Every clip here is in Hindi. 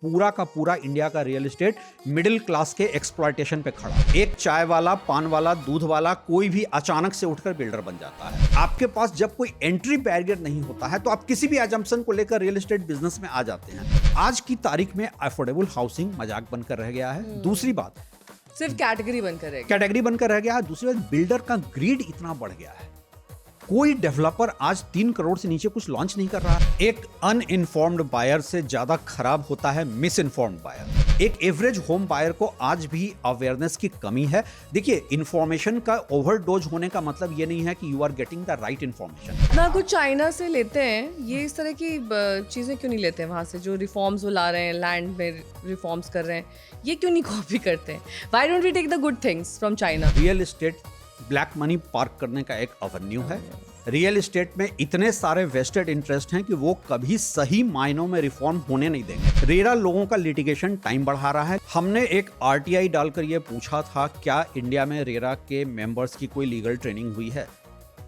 पूरा का पूरा इंडिया का रियल एस्टेट मिडिल क्लास के एक्सप्लॉयटेशन पे खड़ा है। एक चाय वाला, पान वाला, दूध वाला कोई भी अचानक से उठकर बिल्डर बन जाता है। आपके पास जब कोई एंट्री बैरियर नहीं होता है तो आप किसी भी एजम्पशन को लेकर रियल एस्टेट बिजनेस में आ जाते हैं। आज की तारीख में अफोर्डेबल हाउसिंग मजाक बनकर रह गया है। दूसरी बात, सिर्फ कैटेगरी बनकर रह गया है। दूसरी बात, बिल्डर का ग्रीड इतना बढ़ गया है, कोई डेवलपर आज 3 करोड़ से नीचे कुछ लॉन्च नहीं कर रहा। एक अनइन्फॉर्म्ड बायर से ज्यादा खराब होता है मिस इन्फॉर्म्ड बायर। एक एवरेज होम बायर को आज भी अवेयरनेस की कमी है। देखिए, इंफॉर्मेशन का ओवरडोज होने का मतलब ये नहीं है कि you are getting the right information. ना कुछ चाइना से लेते हैं, ये इस तरह की चीजें क्यों नहीं लेते हैं वहां से, जो रिफॉर्म्स वो ला रहे हैं, लैंड में रिफॉर्म्स कर रहे हैं, ये क्यों नहीं कॉपी करते हैं? Why don't we take the good things from China? Real estate black money park करने का एक अवेन्यू है। रियल एस्टेट में इतने सारे वेस्टेड इंटरेस्ट हैं कि वो कभी सही मायनों में रिफॉर्म होने नहीं देंगे। रेरा लोगों का लिटिगेशन टाइम बढ़ा रहा है। हमने एक आरटीआई डालकर ये पूछा था, क्या इंडिया में रेरा के मेंबर्स की कोई लीगल ट्रेनिंग हुई है,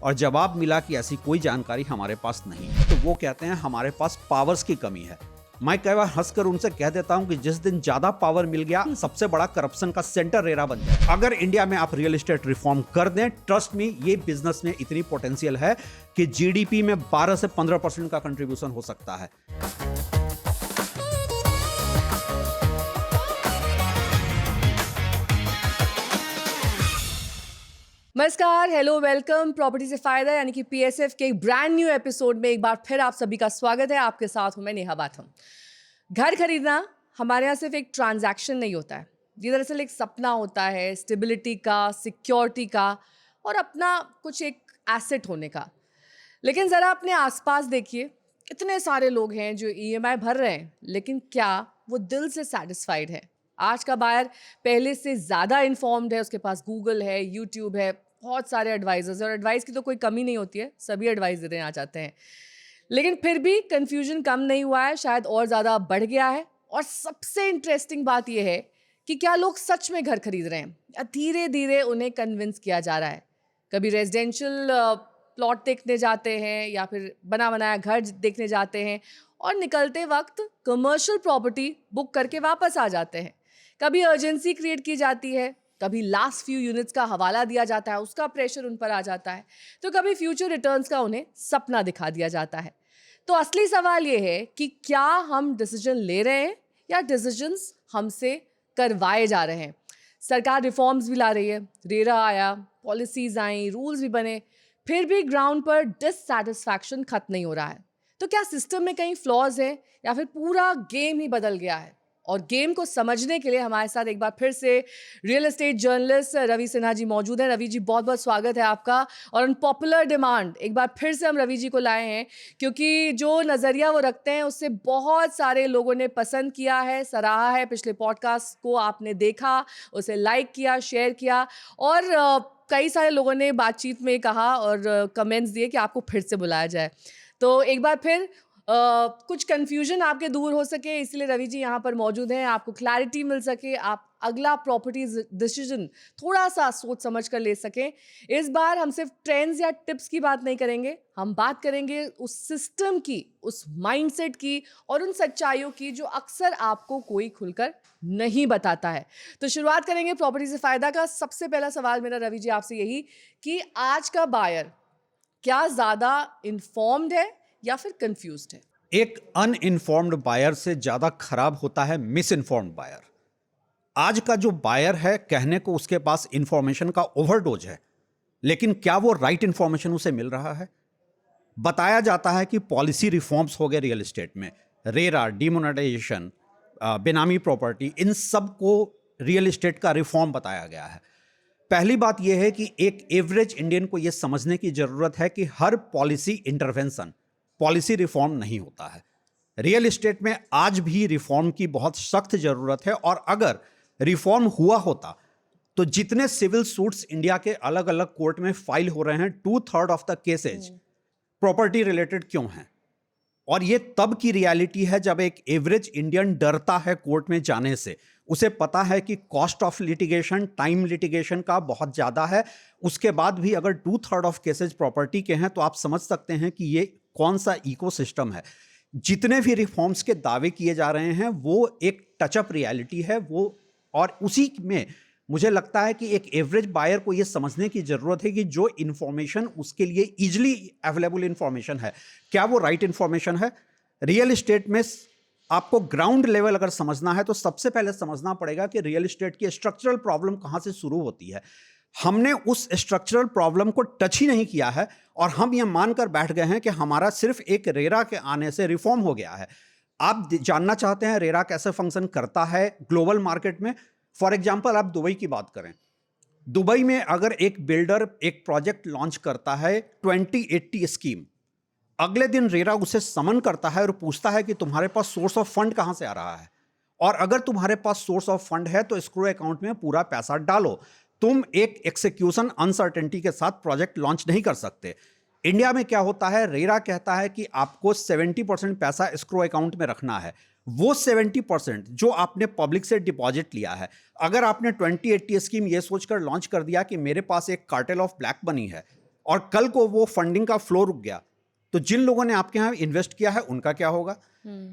और जवाब मिला कि ऐसी कोई जानकारी हमारे पास नहीं है। तो वो कहते हैं हमारे पास पावर्स की कमी है। मैं कई बार हंसकर उनसे कह देता हूं कि जिस दिन ज्यादा पावर मिल गया, सबसे बड़ा करप्शन का सेंटर रेरा बन जाए। अगर इंडिया में आप रियल एस्टेट रिफॉर्म कर दें, ट्रस्ट मी, ये बिजनेस में इतनी पोटेंशियल है कि जीडीपी में 12 से 15% का कंट्रीब्यूशन हो सकता है। नमस्कार, हेलो, वेलकम। प्रॉपर्टी से फायदा यानी कि पीएसएफ के एक ब्रांड न्यू एपिसोड में एक बार फिर आप सभी का स्वागत है। आपके साथ हूं मैं नेहा बाथम। घर खरीदना हमारे यहाँ सिर्फ एक ट्रांजैक्शन नहीं होता है, ये दरअसल एक सपना होता है, स्टेबिलिटी का, सिक्योरिटी का और अपना कुछ एक एसेट होने का। लेकिन ज़रा अपने आसपास देखिए, इतने सारे लोग हैं जो ईएमआई भर रहे हैं, लेकिन क्या वो दिल से सेटिस्फाइड है? आज का बायर पहले से ज़्यादा इन्फॉर्म्ड है, उसके पास गूगल है, यूट्यूब है, बहुत सारे एडवाइजर्स, और एडवाइस की तो कोई कमी नहीं होती है, सभी एडवाइस देने आ जाते हैं। लेकिन फिर भी कन्फ्यूजन कम नहीं हुआ है, शायद और ज़्यादा बढ़ गया है। और सबसे इंटरेस्टिंग बात यह है कि क्या लोग सच में घर खरीद रहे हैं या धीरे धीरे उन्हें कन्विंस किया जा रहा है। कभी रेजिडेंशियल प्लॉट देखने जाते हैं या फिर बना बनाया घर देखने जाते हैं और निकलते वक्त कमर्शियल प्रॉपर्टी बुक करके वापस आ जाते हैं। कभी अर्जेंसी क्रिएट की जाती है, कभी लास्ट फ्यू यूनिट्स का हवाला दिया जाता है, उसका प्रेशर उन पर आ जाता है, तो कभी फ्यूचर रिटर्न्स का उन्हें सपना दिखा दिया जाता है। तो असली सवाल ये है कि क्या हम डिसीजन ले रहे हैं या डिसीजंस हमसे करवाए जा रहे हैं? सरकार रिफॉर्म्स भी ला रही है, रेरा आया, पॉलिसीज आई, रूल्स भी बने, फिर भी ग्राउंड पर डिससैटिस्फैक्शन खत्म नहीं हो रहा है। तो क्या सिस्टम में कहीं फ्लॉज हैं या फिर पूरा गेम ही बदल गया है? और गेम को समझने के लिए हमारे साथ एक बार फिर से real estate journalist Ravi Sinha ji मौजूद हैं। रवि जी, बहुत बहुत स्वागत है आपका। और ऑन पॉपुलर डिमांड एक बार फिर से हम रवि जी को लाए हैं, क्योंकि जो नज़रिया वो रखते हैं उससे बहुत सारे लोगों ने पसंद किया है, सराहा है। पिछले पॉडकास्ट को आपने देखा, उसे लाइक किया, शेयर किया, और कई सारे लोगों ने बातचीत में कहा और कमेंट्स दिए कि आपको फिर से बुलाया जाए। तो एक बार फिर कुछ कंफ्यूजन आपके दूर हो सके, इसलिए रवि जी यहाँ पर मौजूद हैं, आपको क्लैरिटी मिल सके, आप अगला प्रॉपर्टी डिसीजन थोड़ा सा सोच समझ कर ले सकें। इस बार हम सिर्फ ट्रेंड्स या टिप्स की बात नहीं करेंगे, हम बात करेंगे उस सिस्टम की, उस माइंडसेट की और उन सच्चाइयों की जो अक्सर आपको कोई खुलकर नहीं बताता है। तो शुरुआत करेंगे प्रॉपर्टी से फायदा का। सबसे पहला सवाल मेरा रवि जी आपसे यही कि आज का बायर क्या ज़्यादा इन्फॉर्म्ड है या फिर कंफ्यूज्ड है? एक अनइन्फॉर्म्ड बायर से ज्यादा खराब होता है मिस इन्फॉर्म्ड बायर। आज का जो बायर है, कहने को उसके पास इंफॉर्मेशन का ओवरडोज है, लेकिन क्या वो राइट इंफॉर्मेशन उसे मिल रहा है? बताया जाता है कि पॉलिसी रिफॉर्म्स हो गए रियल एस्टेट में, रेरा, डिमोनेटाइजेशन, बेनामी प्रॉपर्टी, इन सब को रियल एस्टेट का रिफॉर्म बताया गया है। पहली बात यह है कि एक एवरेज इंडियन को यह समझने की जरूरत है कि हर पॉलिसी इंटरवेंशन, पॉलिसी रिफॉर्म नहीं होता है। रियल एस्टेट में आज भी रिफॉर्म की बहुत सख्त जरूरत है, और अगर रिफॉर्म हुआ होता तो जितने सिविल सूट्स इंडिया के अलग अलग कोर्ट में फाइल हो रहे हैं, 2/3 of the cases property related क्यों हैं? और ये तब की रियलिटी है जब एक एवरेज इंडियन डरता है कोर्ट में जाने से। उसे पता है कि cost of litigation, time litigation का बहुत ज़्यादा है। उसके बाद भी अगर 2/3 ऑफ केसेज प्रॉपर्टी के हैं तो आप समझ सकते हैं कि ये कौन सा इकोसिस्टम है। जितने भी रिफॉर्म्स के दावे किए जा रहे हैं वो एक टचअप रियलिटी है वो, और उसी में मुझे लगता है कि एक एवरेज बायर को ये समझने की जरूरत है कि जो इंफॉर्मेशन उसके लिए इजिली अवेलेबल इंफॉर्मेशन है, क्या वो राइट इंफॉर्मेशन है। रियल एस्टेट में आपको ग्राउंड लेवल अगर समझना है तो सबसे पहले समझना पड़ेगा कि रियल एस्टेट की स्ट्रक्चरल प्रॉब्लम कहां से शुरू होती है। हमने उस स्ट्रक्चरल प्रॉब्लम को टच ही नहीं किया है और हम ये मानकर बैठ गए हैं कि हमारा सिर्फ एक रेरा के आने से रिफॉर्म हो गया है। आप जानना चाहते हैं रेरा कैसे फंक्शन करता है ग्लोबल मार्केट में? फॉर एग्जाम्पल आप दुबई की बात करें, दुबई में अगर एक बिल्डर एक प्रोजेक्ट लॉन्च करता है 2080 स्कीम, अगले दिन रेरा उसे समन करता है और पूछता है कि तुम्हारे पास सोर्स ऑफ फंड कहां से आ रहा है, और अगर तुम्हारे पास सोर्स ऑफ फंड है तो एस्क्रो अकाउंट में पूरा पैसा डालो। तुम एक एक्सिक्यूशन अनसर्टेनिटी के साथ प्रोजेक्ट लॉन्च नहीं कर सकते। इंडिया में क्या होता है, रेरा कहता है कि आपको 70% पैसा एस्क्रो अकाउंट में रखना है। वो 70% जो आपने पब्लिक से डिपॉजिट लिया है, अगर आपने 2080 स्कीम ये सोचकर लॉन्च कर दिया कि मेरे पास एक कार्टेल ऑफ ब्लैक मनी है और कल को वो फंडिंग का फ्लो रुक गया, तो जिन लोगों ने आपके यहाँ इन्वेस्ट किया है उनका क्या होगा?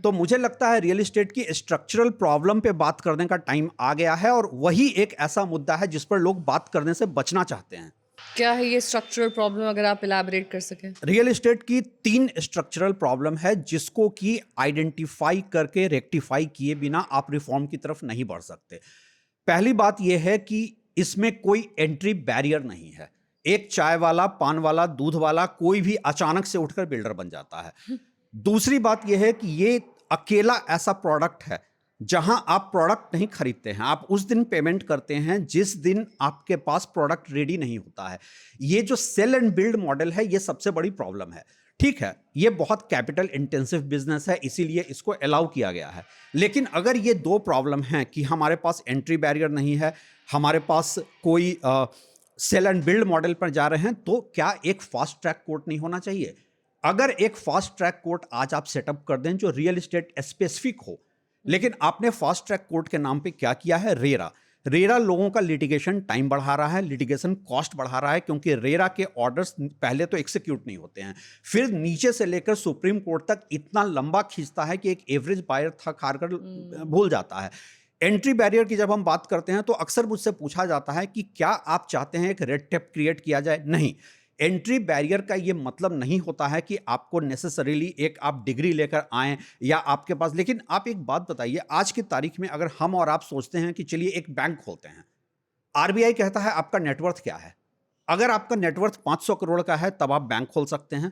तो मुझे लगता है रियल एस्टेट की स्ट्रक्चरल प्रॉब्लम पे बात करने का टाइम आ गया है और वही एक ऐसा मुद्दा है जिस पर लोग बात करने से बचना चाहते हैं। क्या है ये स्ट्रक्चरल प्रॉब्लम, अगर आप इलैबोरेट कर सकें? रियल एस्टेट की 3 स्ट्रक्चरल प्रॉब्लम है जिसको कि आइडेंटिफाई करके रेक्टिफाई किए बिना आप रिफॉर्म की तरफ नहीं बढ़ सकते। पहली बात यह है कि इसमें कोई एंट्री बैरियर नहीं है। एक चाय वाला, पान वाला, दूध वाला कोई भी अचानक से उठकर बिल्डर बन जाता है। दूसरी बात यह है कि ये अकेला ऐसा प्रोडक्ट है जहां आप प्रोडक्ट नहीं खरीदते हैं, आप उस दिन पेमेंट करते हैं जिस दिन आपके पास प्रोडक्ट रेडी नहीं होता है। ये जो सेल एंड बिल्ड मॉडल है ये सबसे बड़ी प्रॉब्लम है। ठीक है, ये बहुत कैपिटल इंटेंसिव बिजनेस है, इसीलिए इसको अलाउ किया गया है। लेकिन अगर ये 2 प्रॉब्लम हैं कि हमारे पास एंट्री बैरियर नहीं है, हमारे पास कोई सेल एंड बिल्ड मॉडल पर जा रहे हैं, तो क्या एक फास्ट ट्रैक कोर्ट नहीं होना चाहिए? अगर एक फास्ट ट्रैक कोर्ट आज आप सेटअप कर दें जो रियल एस्टेट स्पेसिफिक हो, लेकिन आपने फास्ट ट्रैक कोर्ट के नाम पे क्या किया है? रेरा लोगों का लिटिगेशन टाइम बढ़ा रहा है, लिटिगेशन कॉस्ट बढ़ा रहा है, क्योंकि रेरा के ऑर्डर्स पहले तो एग्जीक्यूट नहीं होते हैं, फिर नीचे से लेकर सुप्रीम कोर्ट तक इतना लंबा खींचता है कि एक एवरेज बायर थक हार कर भूल जाता है। एंट्री बैरियर की जब हम बात करते हैं तो अक्सर मुझसे पूछा जाता है कि क्या आप चाहते हैं एक रेड टेप क्रिएट किया जाए? नहीं, एंट्री बैरियर का ये मतलब नहीं होता है कि आपको नेसेसरीली एक आप डिग्री लेकर आएं या आपके पास, लेकिन आप एक बात बताइए, आज की तारीख में अगर हम और आप सोचते हैं कि चलिए एक बैंक खोलते हैं, आरबीआई कहता है आपका नेटवर्थ क्या है? अगर आपका नेटवर्थ 500 करोड़ का है तब आप बैंक खोल सकते हैं।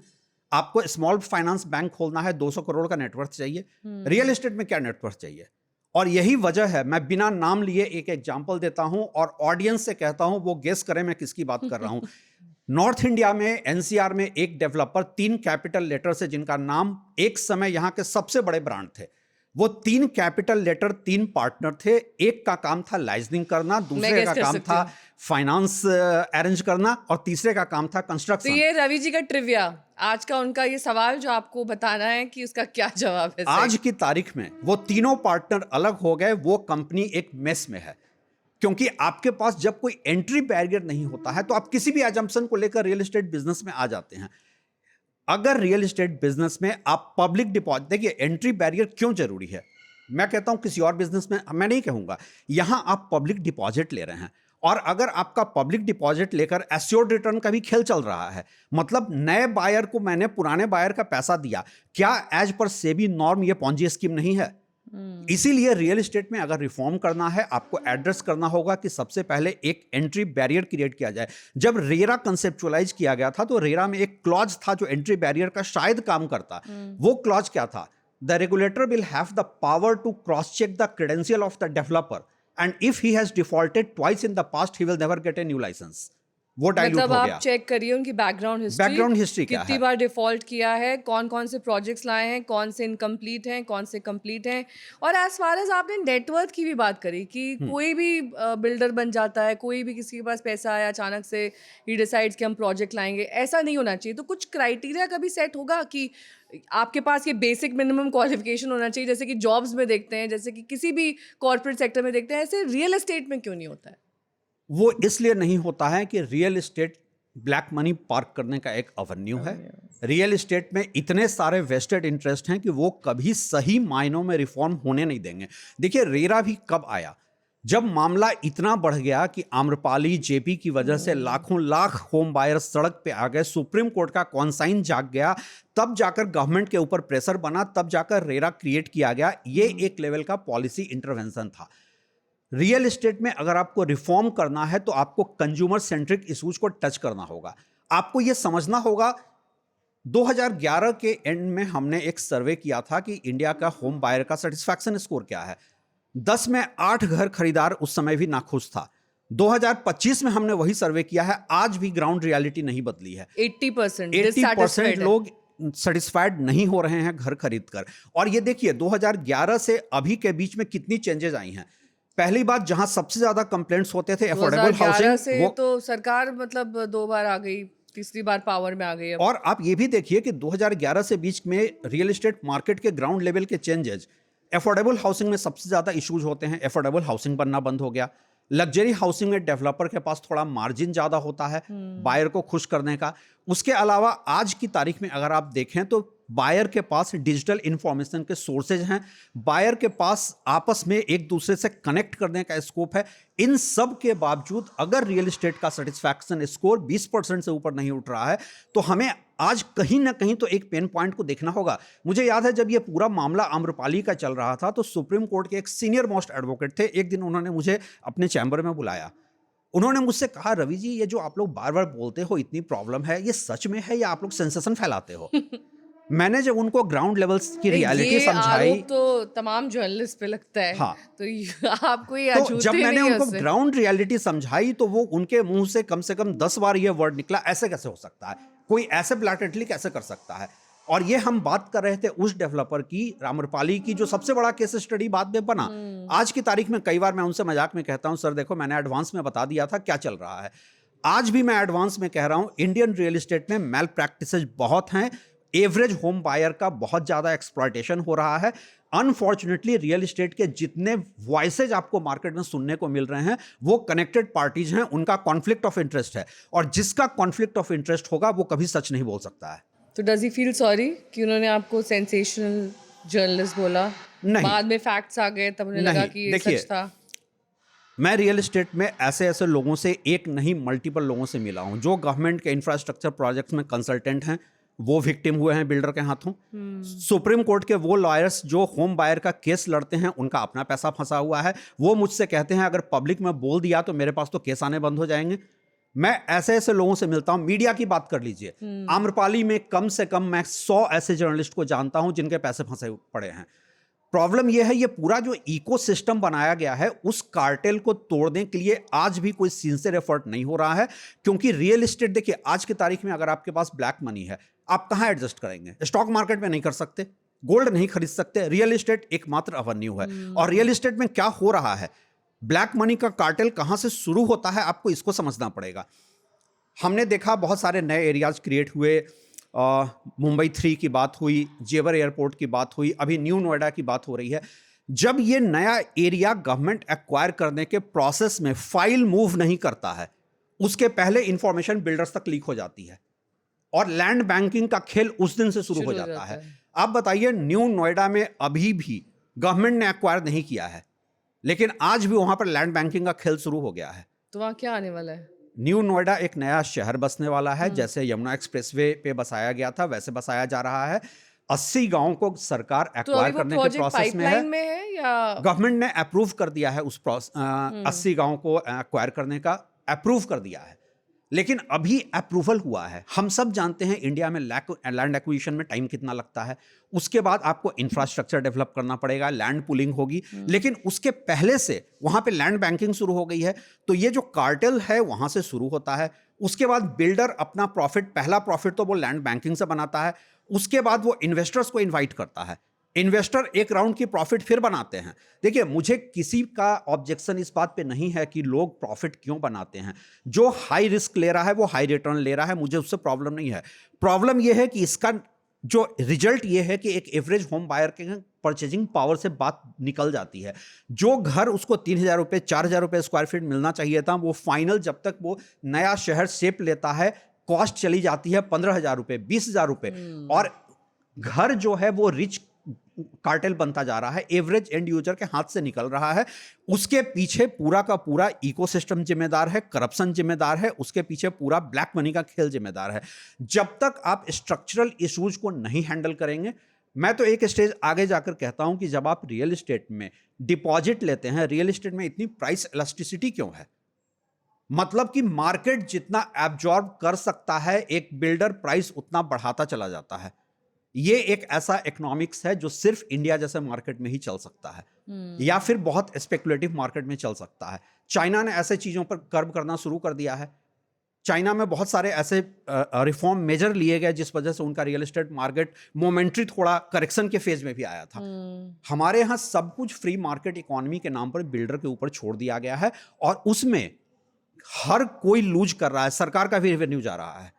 आपको स्मॉल फाइनेंस बैंक खोलना है, 200 करोड़ का नेटवर्थ चाहिए। रियल एस्टेट में क्या नेटवर्थ चाहिए? और यही वजह है, मैं बिना नाम लिए एक एग्जांपल देता हूं और ऑडियंस से कहता हूं वो गेस करें मैं किसकी बात कर रहा हूं। नॉर्थ इंडिया में एनसीआर में एक डेवलपर 3 कैपिटल लेटर से, जिनका नाम एक समय यहां के सबसे बड़े ब्रांड थे, वो 3 कैपिटल लेटर 3 पार्टनर थे। एक का काम था लाइसेंसिंग करना, दूसरे का काम था फाइनेंस अरेंज करना और तीसरे का काम था कंस्ट्रक्शन। तो ये रवि जी का ट्रिविया आज का, उनका ये सवाल जो आपको बताना है कि उसका क्या जवाब है। आज की तारीख में वो तीनों पार्टनर अलग हो गए, वो कंपनी एक मेस में है, क्योंकि आपके पास जब कोई एंट्री बैरियर नहीं होता है तो आप किसी भी एजम्पशन को लेकर रियल एस्टेट बिजनेस में आ जाते हैं। अगर रियल एस्टेट बिजनेस में आप पब्लिक डिपॉजिट, देखिए एंट्री बैरियर क्यों जरूरी है, मैं कहता हूं किसी और बिजनेस में मैं नहीं कहूंगा, यहां आप पब्लिक डिपॉजिट ले रहे हैं और अगर आपका पब्लिक डिपॉजिट लेकर एश्योर्ड रिटर्न का भी खेल चल रहा है, मतलब नए बायर को मैंने पुराने बायर का पैसा दिया, क्या एज पर सेबी नॉर्म ये पॉन्जी स्कीम नहीं है? इसीलिए रियल एस्टेट में अगर रिफॉर्म करना है, आपको एड्रेस करना होगा कि सबसे पहले एक एंट्री बैरियर क्रिएट किया जाए। जब रेरा कंसेप्चुअलाइज किया गया था तो रेरा में एक क्लॉज था जो एंट्री बैरियर का शायद काम करता। वो क्लॉज क्या था? The regulator will have the power to cross check the credential of the developer and if he has defaulted twice in the past he will never get a new licence. वो डाइल्यूट हो गया। आप चेक करिए उनकी बैकग्राउंड हिस्ट्री क्या है, कितनी बार डिफॉल्ट किया है, कौन कौन से प्रोजेक्ट्स लाए हैं, कौन से इनकम्प्लीट हैं, कौन से कंप्लीट हैं। और एज फार एज आपने नेटवर्थ की भी बात करी कि कोई भी बिल्डर बन जाता है, कोई भी किसी के पास पैसा आया अचानक से ही डिसाइड्स कि हम प्रोजेक्ट लाएंगे, ऐसा नहीं होना चाहिए। तो कुछ क्राइटेरिया कभी सेट होगा कि आपके पास ये बेसिक मिनिमम क्वालिफिकेशन होना चाहिए, जैसे कि जॉब्स में देखते हैं, जैसे कि किसी भी कॉर्पोरेट सेक्टर में देखते हैं, ऐसे रियल एस्टेट में क्यों नहीं होता है? वो इसलिए नहीं होता है कि real estate black money park करने का एक अवेन्यू है। रियल एस्टेट में इतने सारे वेस्टेड इंटरेस्ट हैं कि वो कभी सही मायनों में रिफॉर्म होने नहीं देंगे। देखिए, रेरा भी कब आया, जब मामला इतना बढ़ गया कि आम्रपाली जेपी की वजह से लाखों लाख होम बायर सड़क पे आ गए, सुप्रीम कोर्ट का कॉन्साइन जाग गया, तब जाकर गवर्नमेंट के ऊपर प्रेशर बना, तब जाकर रेरा क्रिएट किया गया। ये एक लेवल का पॉलिसी इंटरवेंशन था। रियल एस्टेट में अगर आपको रिफॉर्म करना है तो आपको कंज्यूमर सेंट्रिक इश्यूज को टच करना होगा। आपको यह समझना होगा, 2011 के एंड में हमने एक सर्वे किया था कि इंडिया का होम बायर का सेटिस्फैक्शन स्कोर क्या है। 10 में 8 घर खरीदार उस समय भी नाखुश था। 2025 में हमने वही सर्वे किया है, आज भी ग्राउंड रियलिटी नहीं बदली है। 80% लोग सेटिस्फाइड नहीं हो रहे हैं घर खरीदकर। और ये देखिए 2011 से अभी के बीच में कितनी चेंजेस आई हैं। पहली बात, जहां सबसे ज्यादा कंप्लेंट्स होते थे अफोर्डेबल हाउसिंग से वो तो सरकार मतलब 2 बार आ गई, तीसरी बार पावर में आ गई। और आप ये भी देखिए कि 2011 से बीच में रियल एस्टेट मार्केट के ग्राउंड लेवल के चेंजेस, अफोर्डेबल हाउसिंग में सबसे ज्यादा इश्यूज होते हैं, अफोर्डेबल हाउसिंग बनना बंद हो गया। लग्जरी हाउसिंग में डेवलपर के पास थोड़ा मार्जिन ज्यादा होता है बायर को खुश करने का। उसके अलावा आज की तारीख में अगर आप देखें तो बायर के पास डिजिटल इंफॉर्मेशन के सोर्सेज हैं, बायर के पास आपस में एक दूसरे से कनेक्ट करने का स्कोप है। इन सब के बावजूद अगर रियल एस्टेट का सेटिस्फैक्शन स्कोर 20% से ऊपर नहीं उठ रहा है तो हमें आज कहीं ना कहीं तो एक पेन पॉइंट को देखना होगा। मुझे याद है जब ये पूरा मामला आम्रपाली का चल रहा था तो सुप्रीम कोर्ट के एक सीनियर मोस्ट एडवोकेट थे, एक दिन उन्होंने मुझे अपने चैम्बर में बुलाया। उन्होंने मुझसे कहा, रवि जी ये जो आप लोग बार बार बोलते हो इतनी प्रॉब्लम है, ये सच में है या आप लोग सेंसेशन फैलाते हो? मैंने जब उनको ग्राउंड लेवल्स की रियलिटी समझाई, तो तमाम जर्नलिस्ट पे लगता है। हाँ, तो आपको ये तो जब मैंने उनको ग्राउंड रियलिटी समझाई तो वो उनके मुंह से कम 10 बार ये वर्ड निकला, ऐसे कैसे हो सकता है, कोई ऐसे ब्लैटेंटली कैसे कर सकता है। और ये हम बात कर रहे थे उस डेवलपर की, आम्रपाली की, जो सबसे बड़ा केस स्टडी बाद में बना। आज की तारीख में कई बार मैं उनसे मजाक में कहता हूं, सर देखो मैंने एडवांस में बता दिया था क्या चल रहा है। आज भी मैं एडवांस में कह रहा हूं, इंडियन रियल एस्टेट में मैल प्रैक्टिसेज बहुत हैं। एवरेज होम बायर का बहुत ज्यादा एक्सप्लॉयटेशन हो रहा है। अनफॉर्चुनेटली रियल एस्टेट के जितने वॉइसेज आपको मार्केट में सुनने को मिल रहे हैं वो कनेक्टेड पार्टीज हैं, उनका कॉन्फ्लिक्ट ऑफ इंटरेस्ट है, और जिसका कॉन्फ्लिक्ट ऑफ इंटरेस्ट होगा वो कभी सच नहीं बोल सकता है। तो डज ही फील सॉरी कि उन्होंने आपको सेंसेशनल जर्नलिस्ट बोला? नहीं, बाद में फैक्ट्स आ गए तब उन्हें लगा कि ये सच था। मैं रियल एस्टेट में ऐसे लोगों से, एक नहीं मल्टीपल लोगों से मिला हूं जो गवर्नमेंट के इंफ्रास्ट्रक्चर प्रोजेक्ट्स में कंसल्टेंट हैं, वो विक्टिम हुए हैं बिल्डर के हाथों। सुप्रीम कोर्ट के वो लॉयर्स जो होम बायर का केस लड़ते हैं, उनका अपना पैसा फंसा हुआ है। वो मुझसे कहते हैं अगर पब्लिक में बोल दिया तो मेरे पास तो केस आने बंद हो जाएंगे। मैं ऐसे लोगों से मिलता हूं। मीडिया की बात कर लीजिए, आम्रपाली में कम से कम मैं 100 ऐसे जर्नलिस्ट को जानता हूं जिनके पैसे फंसे पड़े हैं। प्रॉब्लम यह है, ये पूरा जो इकोसिस्टम बनाया गया है उस कार्टेल को तोड़ने के लिए आज भी कोई सिंसियर एफर्ट नहीं हो रहा है। क्योंकि रियल एस्टेट, देखिए आज की तारीख में अगर आपके पास ब्लैक मनी है, आप कहां एडजस्ट करेंगे? स्टॉक मार्केट में नहीं कर सकते, गोल्ड नहीं खरीद सकते, रियल एस्टेट एकमात्र अवेन्यू है। और रियल एस्टेट में क्या हो रहा है, ब्लैक मनी का कार्टेल कहां से शुरू होता है, आपको इसको समझना पड़ेगा। हमने देखा बहुत सारे नए एरियाज क्रिएट हुए, मुंबई 3 की बात हुई, जेवर एयरपोर्ट की बात हुई, अभी न्यू नोएडा की बात हो रही है। जब ये नया एरिया गवर्नमेंट एक्वायर करने के प्रोसेस में फाइल मूव नहीं करता है, उसके पहले इंफॉर्मेशन बिल्डर्स तक लीक हो जाती है और लैंड बैंकिंग का खेल उस दिन से शुरू हो जाता है। आप बताइए, न्यू नोएडा में अभी भी गवर्नमेंट ने एक्वायर नहीं किया है, लेकिन आज भी वहां पर लैंड बैंकिंग का खेल शुरू हो गया है। तो वहां क्या आने वाला है? न्यू नोएडा एक नया शहर बसने वाला है। जैसे यमुना एक्सप्रेसवे पे बसाया गया था वैसे बसाया जा रहा है। 80 गांवों को सरकार एक्वायर करने के प्रोसेस में है या गवर्नमेंट ने अप्रूव कर दिया है उस 80 गांवों को एक्वायर करने का अप्रूव कर दिया है, लेकिन अभी अप्रूवल हुआ है। हम सब जानते हैं इंडिया में लैंड एक्विजिशन में टाइम कितना लगता है। उसके बाद आपको इंफ्रास्ट्रक्चर डेवलप करना पड़ेगा, लैंड पुलिंग होगी, लेकिन उसके पहले से वहां पे लैंड बैंकिंग शुरू हो गई है। तो ये जो कार्टेल है वहां से शुरू होता है। उसके बाद बिल्डर अपना प्रॉफिट, पहला प्रॉफिट तो वो लैंड बैंकिंग से बनाता है। उसके बाद वो इन्वेस्टर्स को इन्वाइट करता है, इन्वेस्टर एक राउंड की प्रॉफिट फिर बनाते हैं। देखिए, मुझे किसी का ऑब्जेक्शन इस बात पे नहीं है कि लोग प्रॉफिट क्यों बनाते हैं। जो हाई रिस्क ले रहा है वो हाई रिटर्न ले रहा है, मुझे उससे प्रॉब्लम नहीं है। प्रॉब्लम यह है कि इसका जो रिजल्ट ये है कि एक एवरेज होम बायर के परचेजिंग पावर से बात निकल जाती है। जो घर उसको 3,000 रुपये 4,000 रुपये स्क्वायर फीट मिलना चाहिए था, वो फाइनल जब तक वो नया शहर शेप लेता है कॉस्ट चली जाती है 15,000 रुपए, 20,000 रुपए, और घर जो है वो रिच कार्टेल बनता जा रहा है, एवरेज एंड यूजर के हाथ से निकल रहा है। उसके पीछे पूरा का पूरा इकोसिस्टम जिम्मेदार है, करप्शन जिम्मेदार है, उसके पीछे पूरा ब्लैक मनी का खेल जिम्मेदार है। जब तक आप स्ट्रक्चरल इश्यूज को नहीं हैंडल करेंगे, मैं तो एक स्टेज आगे जाकर कहता हूं कि जब आप रियल एस्टेट में डिपॉजिट लेते हैं, रियल एस्टेट में इतनी प्राइस इलास्टिसिटी क्यों है? मतलब कि मार्केट जितना एब्जॉर्ब कर सकता है, एक बिल्डर प्राइस उतना बढ़ाता चला जाता है। ये एक ऐसा इकोनॉमिक्स है जो सिर्फ इंडिया जैसे मार्केट में ही चल सकता है, या फिर बहुत स्पेकुलेटिव मार्केट में चल सकता है। चाइना ने ऐसे चीजों पर कर्व करना शुरू कर दिया है। चाइना में बहुत सारे ऐसे रिफॉर्म मेजर लिए गए जिस वजह से उनका रियल एस्टेट मार्केट मोमेंटरी थोड़ा करेक्शन के फेज में भी आया था। हमारे यहाँ सब कुछ फ्री मार्केट इकोनॉमी के नाम पर बिल्डर के ऊपर छोड़ दिया गया है, और उसमें हर कोई लूज कर रहा है, सरकार का भी रेवेन्यू जा रहा है।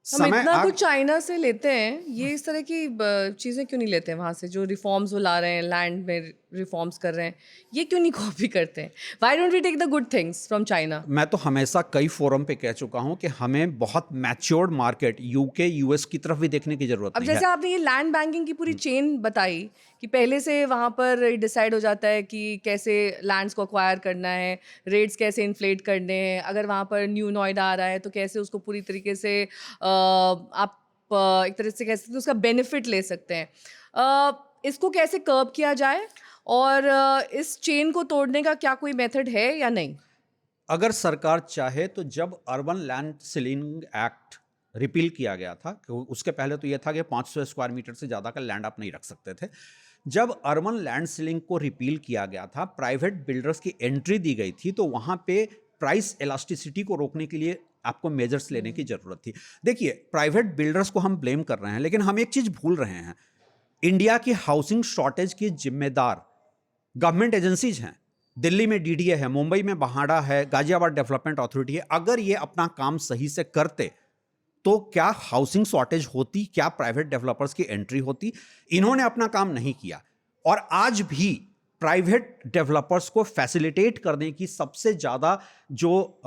हम इतना कुछ चाइना से लेते हैं, ये इस तरह की चीज़ें क्यों नहीं लेते हैं वहाँ से? जो रिफॉर्म्स वो ला रहे हैं, लैंड में रिफॉर्म्स कर रहे हैं, ये क्यों नहीं कॉपी करते हैं? Why don't we take the good things from China? मैं तो हमेशा कई फोरम पे कह चुका हूँ कि हमें बहुत मैच्योर्ड मार्केट यूके यूएस की तरफ भी देखने की जरूरत अब नहीं है। जैसे आपने ये लैंड बैंकिंग की पूरी चेन बताई कि पहले से वहाँ पर डिसाइड हो जाता है कि कैसे लैंड्स को अक्वायर करना है, रेट्स कैसे इन्फ्लेट करने हैं, अगर वहाँ पर न्यू नोएडा आ रहा है तो कैसे उसको पूरी तरीके से आप एक तरह से कह सकते हैं उसका बेनिफिट ले सकते हैं। इसको कैसे कर्ब किया जाए, और इस चेन को तोड़ने का क्या कोई मेथड है या नहीं? अगर सरकार चाहे तो जब urban land ceiling act repeal किया गया था, उसके पहले तो यह था कि 500 स्क्वायर मीटर से ज़्यादा का लैंड आप नहीं रख सकते थे। जब अर्बन लैंड सीलिंग को रिपील किया गया था, प्राइवेट बिल्डर्स की एंट्री दी गई थी, तो वहाँ पे प्राइस इलास्टिसिटी को रोकने के लिए आपको मेजर्स लेने की जरूरत थी। देखिए, प्राइवेट बिल्डर्स को हम ब्लेम कर रहे हैं, लेकिन हम एक चीज़ भूल रहे हैं। इंडिया की हाउसिंग शॉर्टेज की जिम्मेदार गवर्नमेंट एजेंसीज हैं। दिल्ली में डीडीए है, मुंबई में बहाड़ा है, गाजियाबाद डेवलपमेंट अथॉरिटी है। अगर ये अपना काम सही से करते तो क्या हाउसिंग शॉर्टेज होती, क्या प्राइवेट डेवलपर्स की एंट्री होती? इन्होंने अपना काम नहीं किया, और आज भी प्राइवेट डेवलपर्स को फैसिलिटेट करने की सबसे ज़्यादा जो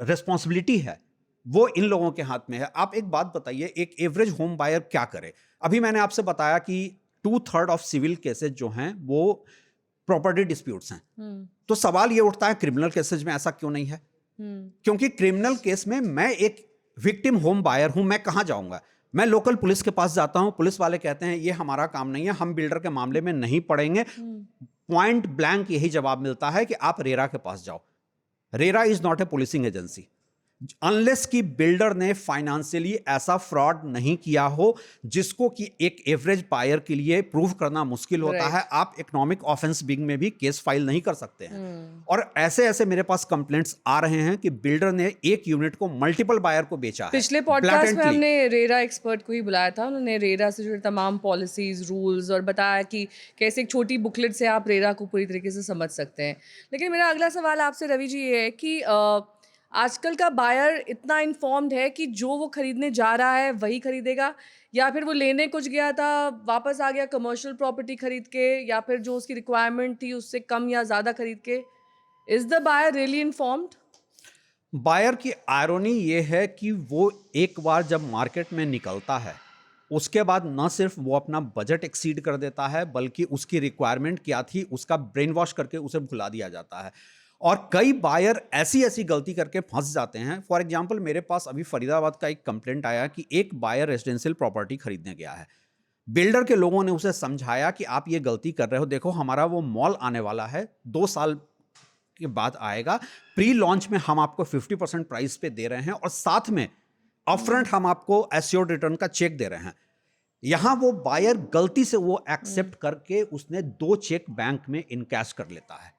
रिस्पॉन्सिबिलिटी है वो इन लोगों के हाथ में है। आप एक बात बताइए, एक एवरेज होम बायर क्या करे? अभी मैंने आपसे बताया कि 2/3 ऑफ सिविल केसेज जो हैं वो प्रॉपर्टी डिस्प्यूट्स हैं। तो सवाल ये उठता है, क्रिमिनल केसेज में ऐसा क्यों नहीं है? क्योंकि क्रिमिनल केस में मैं एक विक्टिम होम बायर हूं, मैं कहां जाऊंगा? मैं लोकल पुलिस के पास जाता हूं, पुलिस वाले कहते हैं ये हमारा काम नहीं है, हम बिल्डर के मामले में नहीं पड़ेंगे। पॉइंट ब्लैंक यही जवाब मिलता है कि आप रेरा के पास जाओ। RERA is not a policing agency, unless कि बिल्डर ने फाइनेंशियली ऐसा फ्रॉड नहीं किया हो जिसको कि एक एवरेज बायर के लिए प्रूव करना मुश्किल होता है। आप इकोनॉमिक ऑफेंस बिंग में भी केस फाइल नहीं कर सकते हैं। और ऐसे ऐसे मेरे पास कंप्लेंट्स आ रहे हैं कि बिल्डर ने एक यूनिट को मल्टीपल बायर को बेचा है। पिछले पॉडकास्ट में हमने रेरा एक्सपर्ट को ही बुलाया था, उन्होंने रेरा से जुड़े तमाम पॉलिसीज, रूल्स और बताया कि कैसे एक छोटी बुकलेट से आप रेरा को पूरी तरीके से समझ सकते हैं। लेकिन मेरा अगला सवाल आपसे रवि जी ये है कि आजकल का बायर इतना इन्फॉर्म्ड है कि जो वो खरीदने जा रहा है वही खरीदेगा, या फिर वो लेने कुछ गया था वापस आ गया कमर्शियल प्रॉपर्टी खरीद के, या फिर जो उसकी रिक्वायरमेंट थी उससे कम या ज़्यादा खरीद के? Is the buyer really informed? Buyer की आयरनी ये है कि वो एक बार जब मार्केट में निकलता है उसके बाद न सिर्फ वो अपना बजट एक्सीड कर देता है, बल्कि उसकी रिक्वायरमेंट क्या थी उसका ब्रेन वॉश करके उसे भुला दिया जाता है। और कई बायर ऐसी ऐसी गलती करके फंस जाते हैं। फॉर एग्जांपल, मेरे पास अभी फरीदाबाद का एक कंप्लेंट आया कि एक बायर रेजिडेंशियल प्रॉपर्टी खरीदने गया है। बिल्डर के लोगों ने उसे समझाया कि आप ये गलती कर रहे हो, देखो हमारा वो मॉल आने वाला है, 2 साल के बाद आएगा, प्री लॉन्च में हम आपको 50% प्राइस पे दे रहे हैं, और साथ में अपफ्रंट हम आपको एश्योर्ड रिटर्न का चेक दे रहे हैं। यहां वो बायर गलती से वो एक्सेप्ट करके उसने 2 चेक बैंक में इनकैश कर लेता है।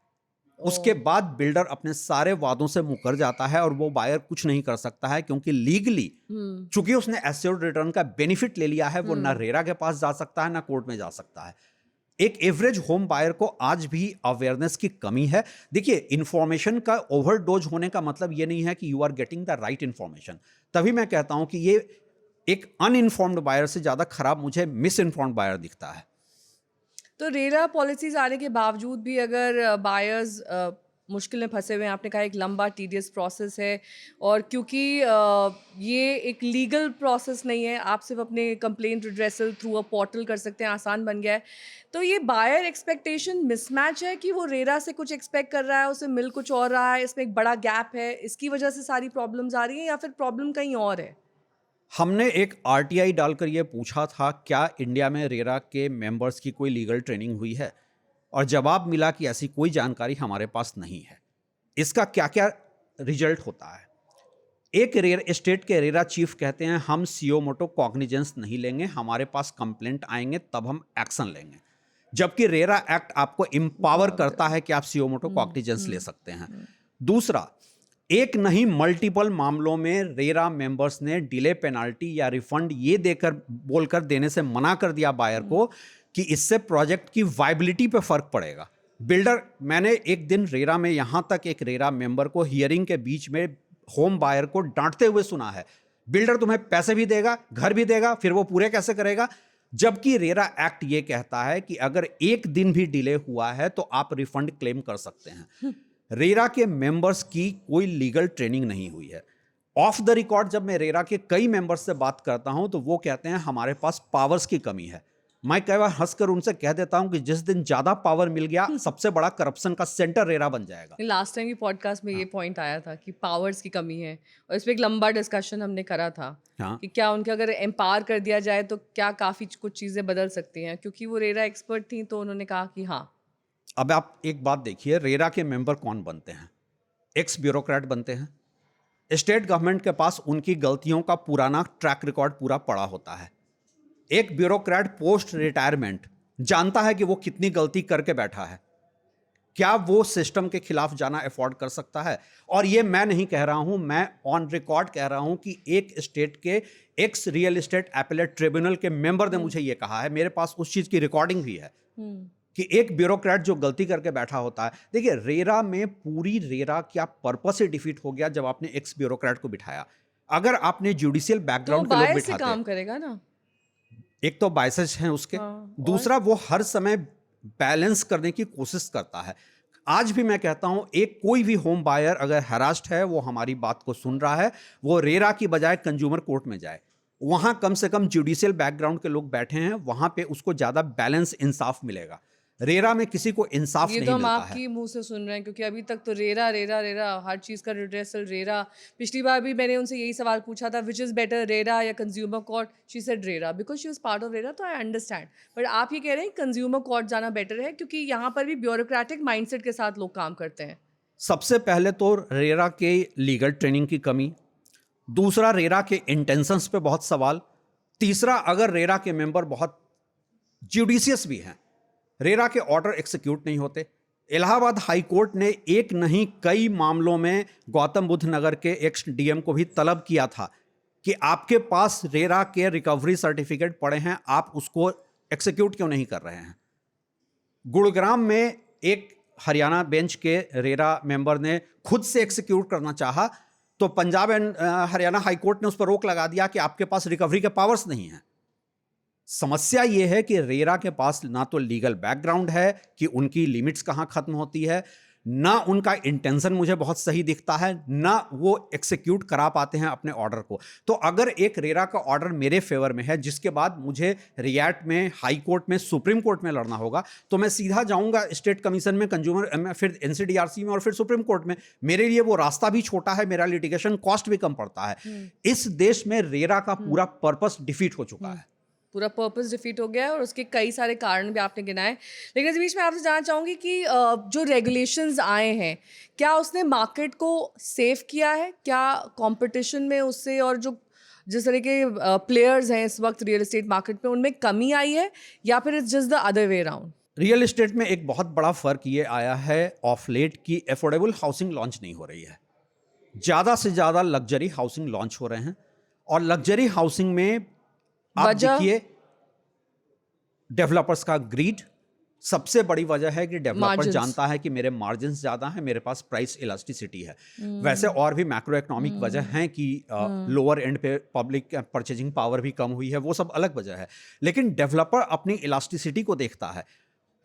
उसके बाद बिल्डर अपने सारे वादों से मुकर जाता है और वो बायर कुछ नहीं कर सकता है, क्योंकि लीगली चूंकि उसने एश्योर्ड रिटर्न का बेनिफिट ले लिया है, वो ना रेरा के पास जा सकता है ना कोर्ट में जा सकता है। एक एवरेज होम बायर को आज भी अवेयरनेस की कमी है। देखिए, इंफॉर्मेशन का ओवरडोज होने का मतलब ये नहीं है कि you are getting the right information. तभी मैं कहता हूं कि ये एक अनइन्फॉर्म्ड बायर से ज्यादा खराब मुझे मिस इन्फॉर्म्ड बायर दिखता है। तो रेरा पॉलिसीज आने के बावजूद भी अगर बायर्स मुश्किल में फंसे हुए हैं। आपने कहा एक लंबा टीडियस प्रोसेस है और क्योंकि ये एक लीगल प्रोसेस नहीं है, आप सिर्फ अपने complaint redressal through a portal कर सकते हैं, आसान बन गया है। तो ये बायर एक्सपेक्टेशन मिसमैच है कि वो रेरा से कुछ एक्सपेक्ट कर रहा है, उसे मिल कुछ और रहा है, इसमें एक बड़ा गैप है, इसकी वजह से सारी प्रॉब्लम्स आ रही हैं या फिर प्रॉब्लम कहीं और है? हमने एक आरटीआई डालकर ये पूछा था क्या इंडिया में रेरा के मेंबर्स की कोई लीगल ट्रेनिंग हुई है, और जवाब मिला कि ऐसी कोई जानकारी हमारे पास नहीं है। इसका क्या क्या रिजल्ट होता है? एक स्टेट के रेरा चीफ कहते हैं हम सीओ मोटो कॉग्निजेंस नहीं लेंगे, हमारे पास कंप्लेंट आएंगे तब हम एक्शन लेंगे। जबकि रेरा एक्ट आपको एम्पावर करता है कि आप सीओ मोटो कॉग्निजेंस ले सकते हैं। दूसरा, एक नहीं मल्टीपल मामलों में रेरा मेंबर्स ने डिले पेनाल्टी या रिफंड ये देकर बोलकर देने से मना कर दिया बायर को कि इससे प्रोजेक्ट की वायबिलिटी पे फर्क पड़ेगा। बिल्डर, मैंने एक दिन रेरा में यहां तक एक रेरा मेंबर को हियरिंग के बीच में होम बायर को डांटते हुए सुना है, बिल्डर तुम्हें पैसे भी देगा, घर भी देगा, फिर वो पूरे कैसे करेगा? जबकि रेरा एक्ट ये कहता है कि अगर एक दिन भी डिले हुआ है तो आप रिफंड क्लेम कर सकते हैं। रेरा के मेंबर्स की कोई लीगल ट्रेनिंग नहीं हुई है। ऑफ द रिकॉर्ड जब मैं रेरा के कई मेंबर्स से बात करता हूं तो वो कहते हैं हमारे पास पावर्स की कमी है। मैं कई बार हंसकर उनसे कह देता हूं कि जिस दिन ज्यादा पावर मिल गया सबसे बड़ा करप्शन का सेंटर रेरा बन जाएगा। लास्ट टाइम की पॉडकास्ट में ये पॉइंट आया था कि पावर्स की कमी है और इस पे एक लंबा डिस्कशन हमने करा था हाँ। कि क्या उनके अगर एम्पावर कर दिया जाए तो क्या काफ़ी कुछ चीज़ें बदल सकती हैं, क्योंकि वो रेरा एक्सपर्ट थी तो उन्होंने कहा कि हाँ। अब आप एक बात देखिए, रेरा के मेंबर कौन बनते हैं? एक्स ब्यूरोक्रेट बनते हैं। स्टेट गवर्नमेंट के पास उनकी गलतियों का पुराना ट्रैक रिकॉर्ड पूरा पड़ा होता है। एक ब्यूरोक्रेट पोस्ट रिटायरमेंट जानता है कि वो कितनी गलती करके बैठा है। क्या वो सिस्टम के खिलाफ जाना अफोर्ड कर सकता है? और ये मैं नहीं कह रहा हूं, मैं ऑन रिकॉर्ड कह रहा हूं कि एक स्टेट के x real estate appellate tribunal के मेंबर ने मुझे ये कहा है, मेरे पास उस चीज की रिकॉर्डिंग भी है कि एक ब्यूरोक्रेट जो गलती करके बैठा होता है। देखिए, रेरा में पूरी रेरा क्या पर्पस से डिफीट हो गया जब आपने एक्स ब्यूरोक्रेट को बिठाया। अगर आपने जुडिशियल तो बैकग्राउंड के लोग बायस से बिठाते, काम करेगा ना। एक तो बायसेस हैं उसके, हाँ, दूसरा वो हर समय बैलेंस करने की कोशिश करता है। आज भी मैं कहता हूं एक कोई भी होम बायर अगर हरास्ट है, वो हमारी बात को सुन रहा है, वो रेरा की बजाय कंज्यूमर कोर्ट में जाए। वहां कम से कम जुडिशियल बैकग्राउंड के लोग बैठे हैं, वहां पे उसको ज्यादा बैलेंस इंसाफ मिलेगा। रेरा में किसी को इंसाफ ये नहीं तो हम मिलता है। आपकी मुंह से सुन रहे हैं, क्योंकि अभी तक तो रेरा रेरा रेरा हर चीज का रिड्रेसल रेरा। पिछली बार भी मैंने उनसे यही सवाल पूछा था, विच इज बेटर रेरा या consumer court? She said RERA because she was part of RERA, तो आई अंडरस्टैंड। बट आप ये कह रहे हैं कंज्यूमर कोर्ट जाना बेटर है क्योंकि यहाँ पर भी ब्यूरोक्रेटिक माइंडसेट के साथ लोग काम करते हैं। सबसे पहले तो रेरा के लीगल ट्रेनिंग की कमी, दूसरा रेरा के इंटेंशंस पे बहुत सवाल, तीसरा अगर रेरा के मेंबर बहुत जुडिशियस भी हैं, रेरा के ऑर्डर एक्सिक्यूट नहीं होते। इलाहाबाद हाई कोर्ट ने एक नहीं कई मामलों में गौतम बुद्ध नगर के एक्स डीएम को भी तलब किया था कि आपके पास रेरा के रिकवरी सर्टिफिकेट पड़े हैं, आप उसको एक्सिक्यूट क्यों नहीं कर रहे हैं। गुड़ग्राम में एक हरियाणा बेंच के रेरा मेंबर ने खुद से एक्सिक्यूट करना चाहा तो Punjab and Haryana high court ने उस पर रोक लगा दिया कि आपके पास रिकवरी के पावर्स नहीं हैं। समस्या यह है कि रेरा के पास ना तो लीगल बैकग्राउंड है कि उनकी लिमिट्स कहां खत्म होती है, ना उनका इंटेंशन मुझे बहुत सही दिखता है, ना वो एक्सिक्यूट करा पाते हैं अपने ऑर्डर को। तो अगर एक रेरा का ऑर्डर मेरे फेवर में है जिसके बाद मुझे रियाट में, हाई कोर्ट में, सुप्रीम कोर्ट में लड़ना होगा, तो मैं सीधा जाऊंगा स्टेट कमीशन में, कंज्यूमर, फिर एनसीडीआरसी में और फिर सुप्रीम कोर्ट में। मेरे लिए वो रास्ता भी छोटा है, मेरा लिटिगेशन कॉस्ट भी कम पड़ता है। इस देश में रेरा का पूरा पर्पस डिफीट हो चुका है। पूरा पर्पस डिफीट हो गया है और उसके कई सारे कारण भी आपने गिनाए। लेकिन इस बीच में आपसे जानना चाहूँगी कि जो रेगुलेशंस आए हैं, क्या उसने मार्केट को सेफ किया है? क्या कंपटीशन में उससे और जो जिस तरह के प्लेयर्स हैं इस वक्त रियल एस्टेट मार्केट में, उनमें कमी आई है या फिर it's just the other way around? Real estate में एक बहुत बड़ा फर्क ये आया है ऑफ लेट की अफोर्डेबल हाउसिंग लॉन्च नहीं हो रही है। ज़्यादा से ज़्यादा लग्जरी हाउसिंग लॉन्च हो रहे हैं और लग्जरी हाउसिंग में आप देखिए डेवलपर्स का ग्रीड सबसे बड़ी वजह है कि डेवलपर जानता है कि मेरे मार्जिन्स ज़्यादा हैं, मेरे पास प्राइस इलास्टिसिटी है। वैसे और भी मैक्रो इकोनॉमिक वजह हैं कि लोअर एंड पे पब्लिक परचेजिंग पावर भी कम हुई है, वो सब अलग वजह है। लेकिन डेवलपर अपनी इलास्टिसिटी को देखता है।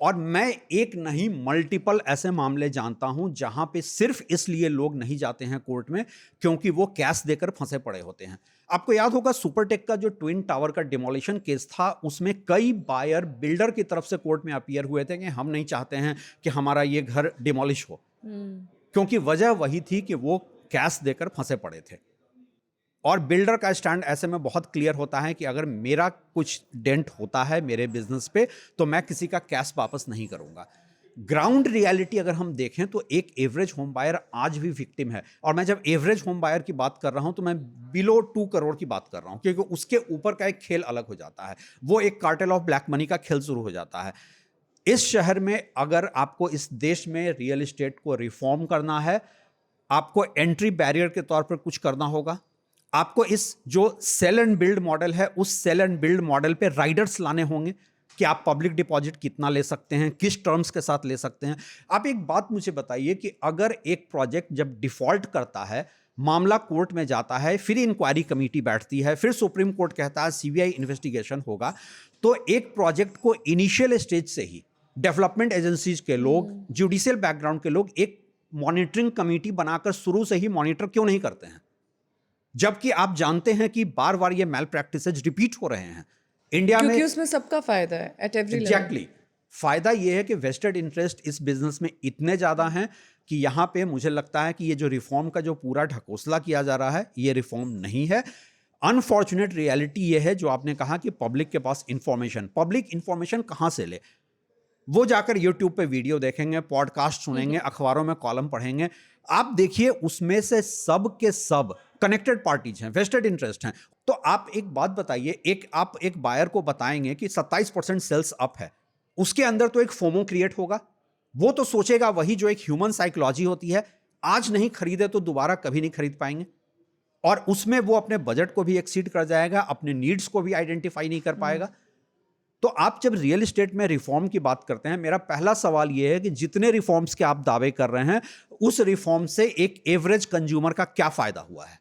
और मैं एक नहीं मल्टीपल ऐसे मामले जानता हूं जहां पे सिर्फ इसलिए लोग नहीं जाते हैं कोर्ट में क्योंकि वो कैश देकर फंसे पड़े होते हैं। आपको याद होगा सुपरटेक का जो ट्विन टावर का डिमोलिशन केस था, उसमें कई बायर बिल्डर की तरफ से कोर्ट में अपीयर हुए थे कि हम नहीं चाहते हैं कि हमारा ये घर डिमोलिश हो, क्योंकि वजह वही थी कि वो कैश देकर फंसे पड़े थे। और बिल्डर का स्टैंड ऐसे में बहुत क्लियर होता है कि अगर मेरा कुछ डेंट होता है मेरे बिजनेस पे तो मैं किसी का कैश वापस नहीं करूंगा। ग्राउंड रियलिटी अगर हम देखें तो एक एवरेज होम बायर आज भी विक्टिम है। और मैं जब एवरेज होम बायर की बात कर रहा हूं तो मैं बिलो 2 करोड़ की बात कर रहा हूं, क्योंकि उसके ऊपर का एक खेल अलग हो जाता है। वो एक कार्टेल ऑफ ब्लैक मनी का खेल शुरू हो जाता है। इस शहर में अगर आपको इस देश में रियल एस्टेट को रिफॉर्म करना है, आपको एंट्री बैरियर के तौर पर कुछ करना होगा। आपको इस जो सेल एंड बिल्ड मॉडल है, उस सेल एंड बिल्ड मॉडल पे राइडर्स लाने होंगे कि आप पब्लिक डिपॉजिट कितना ले सकते हैं, किस टर्म्स के साथ ले सकते हैं। आप एक बात मुझे बताइए कि अगर एक प्रोजेक्ट जब डिफॉल्ट करता है, मामला कोर्ट में जाता है, फिर इंक्वायरी कमेटी बैठती है, फिर सुप्रीम कोर्ट कहता है सीबीआई इन्वेस्टिगेशन होगा, तो एक प्रोजेक्ट को इनिशियल स्टेज से ही डेवलपमेंट एजेंसीज के लोग, जुडिशियल बैकग्राउंड के लोग एक मॉनिटरिंग कमेटी बनाकर शुरू से ही मॉनिटर क्यों नहीं करते हैं, जबकि आप जानते हैं कि बार बार ये मैल प्रैक्टिसेज रिपीट हो रहे हैं इंडिया में। क्योंकि उसमें सबका फायदा है एट एवरी लेवल। एग्जैक्टली, फायदा ये है कि वेस्टेड इंटरेस्ट इस बिजनेस में इतने ज्यादा हैं कि यहां पे मुझे लगता है कि ये जो रिफॉर्म का जो पूरा ढकोसला किया जा रहा है, ये रिफॉर्म नहीं है। अनफॉर्चुनेट रियलिटी ये है जो आपने कहा कि पब्लिक के पास इंफॉर्मेशन, पब्लिक इंफॉर्मेशन कहां से ले? वो जाकर यूट्यूब पे वीडियो देखेंगे, पॉडकास्ट सुनेंगे, अखबारों में कॉलम पढ़ेंगे। आप देखिए उसमें से सब के सब कनेक्टेड पार्टीज हैं, वेस्टेड इंटरेस्ट हैं। तो आप एक बात बताइए, आप एक बायर को बताएंगे कि 27% सेल्स अप है, उसके अंदर तो एक फोमो क्रिएट होगा। वो तो सोचेगा वही जो एक ह्यूमन साइकोलॉजी होती है, आज नहीं खरीदे तो दोबारा कभी नहीं खरीद पाएंगे। और उसमें वो अपने बजट को भी एक्सीड कर जाएगा, अपने नीड्स को भी आइडेंटिफाई नहीं कर पाएगा। तो आप जब रियल एस्टेट में रिफॉर्म की बात करते हैं, मेरा पहला सवाल यह है कि जितने रिफॉर्म्स के आप दावे कर रहे हैं, उस रिफॉर्म से एक एवरेज कंज्यूमर का क्या फायदा हुआ है?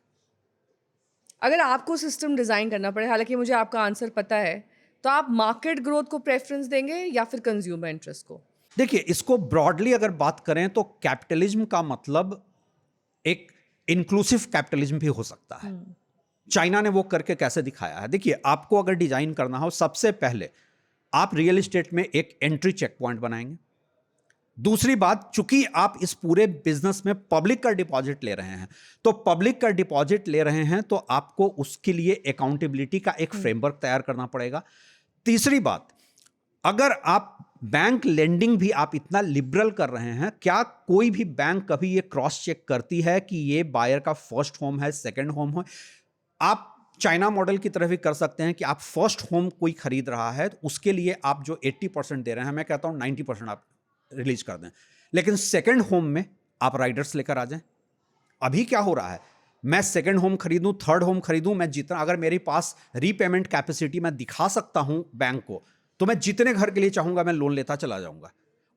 अगर आपको सिस्टम डिजाइन करना पड़े, हालांकि मुझे आपका आंसर पता है, तो आप मार्केट ग्रोथ को प्रेफरेंस देंगे या फिर कंज्यूमर इंटरेस्ट को? देखिए, इसको ब्रॉडली अगर बात करें तो कैपिटलिज्म का मतलब एक इंक्लूसिव कैपिटलिज्म भी हो सकता है। चाइना ने वो करके कैसे दिखाया है? देखिए, आपको अगर डिजाइन करना हो, सबसे पहले आप रियल एस्टेट में एक एंट्री चेक पॉइंट बनाएंगे। दूसरी बात, चूंकि आप इस पूरे बिजनेस में पब्लिक का डिपॉजिट ले रहे हैं, तो पब्लिक का डिपॉजिट ले रहे हैं तो आपको उसके लिए अकाउंटेबिलिटी का एक फ्रेमवर्क तैयार करना पड़ेगा। तीसरी बात, अगर आप बैंक लेंडिंग भी आप इतना लिबरल कर रहे हैं, क्या कोई भी बैंक कभी ये क्रॉस चेक करती है कि ये बायर का फर्स्ट होम है, सेकंड होम है? आप चाइना मॉडल की तरफ भी कर सकते हैं कि आप फर्स्ट होम कोई खरीद रहा है तो उसके लिए आप जो 80% दे रहे हैं, मैं कहता हूं 90% आप रिलीज कर दें, लेकिन सेकंड होम में आप राइडर्स लेकर आ जाएं। अभी क्या हो रहा है, मैं सेकंड होम खरीदूं, थर्ड होम खरीदूं, मैं जितना, अगर मेरे पास रीपेमेंट कैपेसिटी मैं दिखा सकता हूं बैंक को, तो मैं जितने घर के लिए चाहूंगा मैं लोन लेता चला जाऊंगा।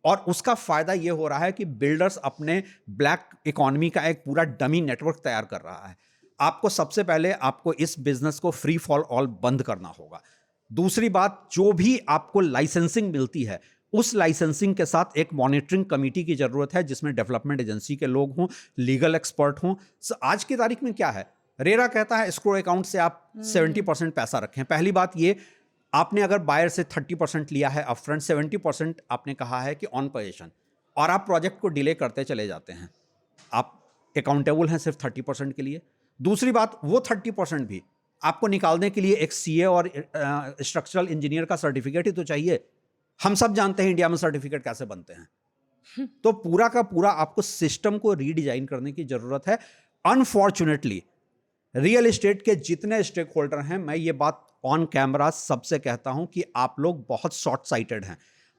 और उसका फायदा यह हो रहा है कि बिल्डर्स अपने ब्लैक इकोनॉमी का एक पूरा डमी नेटवर्क तैयार कर रहा है। आपको सबसे पहले आपको इस बिजनेस को फ्री फॉर ऑल बंद करना होगा। दूसरी बात, जो भी आपको लाइसेंसिंग मिलती है, उस लाइसेंसिंग के साथ एक मॉनिटरिंग कमेटी की जरूरत है जिसमें डेवलपमेंट एजेंसी के लोग हों, लीगल एक्सपर्ट हों। आज की तारीख में क्या है, रेरा कहता है एस्क्रो अकाउंट से आप 70% पैसा रखें। पहली बात ये, आपने अगर बायर से 30% लिया है अपफ्रंट, 70% आपने कहा है कि ऑन पोजीशन, और आप प्रोजेक्ट को डिले करते चले जाते हैं, आप अकाउंटेबल हैं सिर्फ 30% के लिए। दूसरी बात, वो 30% भी आपको निकालने के लिए एक सीए और स्ट्रक्चरल इंजीनियर का सर्टिफिकेट ही तो चाहिए। हम सब जानते हैं इंडिया में सर्टिफिकेट कैसे बनते हैं। तो पूरा का पूरा आपको सिस्टम को रीडिजाइन करने की जरूरत है। अनफॉर्चुनेटली रियल एस्टेट के जितने स्टेक होल्डर हैं, मैं ये बात ऑन कैमरा सबसे कहता हूं कि आप लोग बहुत शॉर्ट साइटेड हैं।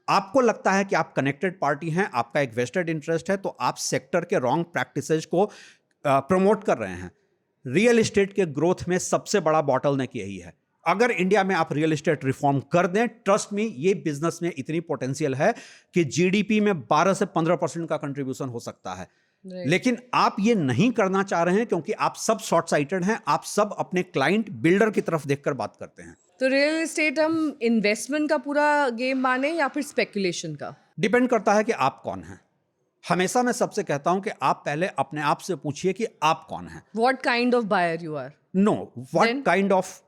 आपको लगता है कि आप कनेक्टेड पार्टी हैं, आपका एक वेस्टेड इंटरेस्ट है, तो आप सेक्टर के रॉन्ग प्रैक्टिसेज को प्रमोट कर रहे हैं। रियल एस्टेट के ग्रोथ में सबसे बड़ा बॉटलनेक यही है। अगर इंडिया में आप रियल एस्टेट रिफॉर्म कर दें, ट्रस्ट मी, ये बिजनेस में इतनी पोटेंशियल है कि जीडीपी में 12 से 15% का कंट्रीब्यूशन हो सकता है। लेकिन आप ये नहीं करना चाह रहे हैं क्योंकि आप सब शॉर्ट साइटेड हैं, आप सब अपने क्लाइंट बिल्डर की तरफ देखकर बात करते हैं। तो रियल एस्टेट हम इन्वेस्टमेंट का पूरा गेम माने या फिर स्पेकुलेशन का? डिपेंड करता है कि आप कौन हैं। हमेशा मैं सबसे कहता हूं कि आप पहले अपने आप से पूछिए कि आप कौन हैं। What kind of buyer you are? No, what Then? Kind of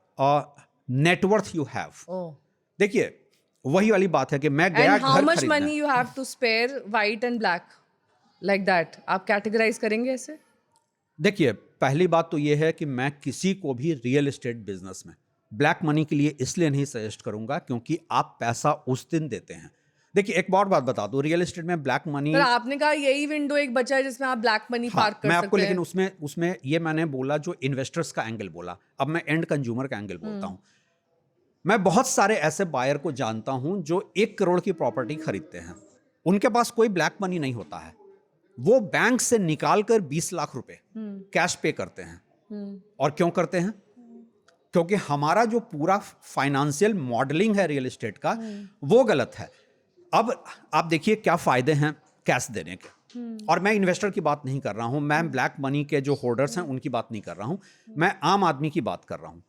net worth you have. Oh, देखिए, वही वाली बात है कि मैं गया एंड हाउ घर मच खरीदने। Money you have to spare white and black like that? आप कैटेगराइज करेंगे ऐसे? देखिए, पहली बात तो ये है कि मैं किसी को भी रियल एस्टेट बिजनेस में ब्लैक मनी के लिए इसलिए नहीं सजेस्ट करूंगा क्योंकि आप पैसा उस दिन देते हैं। देखिए, एक और बात बता दूं, रियल एस्टेट में ब्लैक मनी, पर आपने कहा यही विंडो एक बचा है जिसमें आप ब्लैक मनी पार्क कर मैं आपको, सकते लेकिन हैं। उसमें ये मैंने बोला जो इन्वेस्टर्स का एंगल बोला, अब मैं एंड कंज्यूमर का एंगल बोलता हूं। मैं बहुत सारे ऐसे बायर को जानता हूं जो 1 करोड़ की प्रॉपर्टी खरीदते हैं, उनके पास कोई ब्लैक मनी नहीं होता है, वो बैंक से निकाल कर 20 लाख रुपए कैश पे करते हैं। और क्यों करते हैं? क्योंकि हमारा जो पूरा फाइनेंशियल मॉडलिंग है रियल एस्टेट का, वो गलत है। अब आप देखिए क्या फायदे हैं कैश देने के। और मैं इन्वेस्टर की बात नहीं कर रहा हूं, मैं ब्लैक मनी के जो होल्डर्स हैं उनकी बात नहीं कर रहा हूं, मैं आम आदमी की बात कर रहा हूं।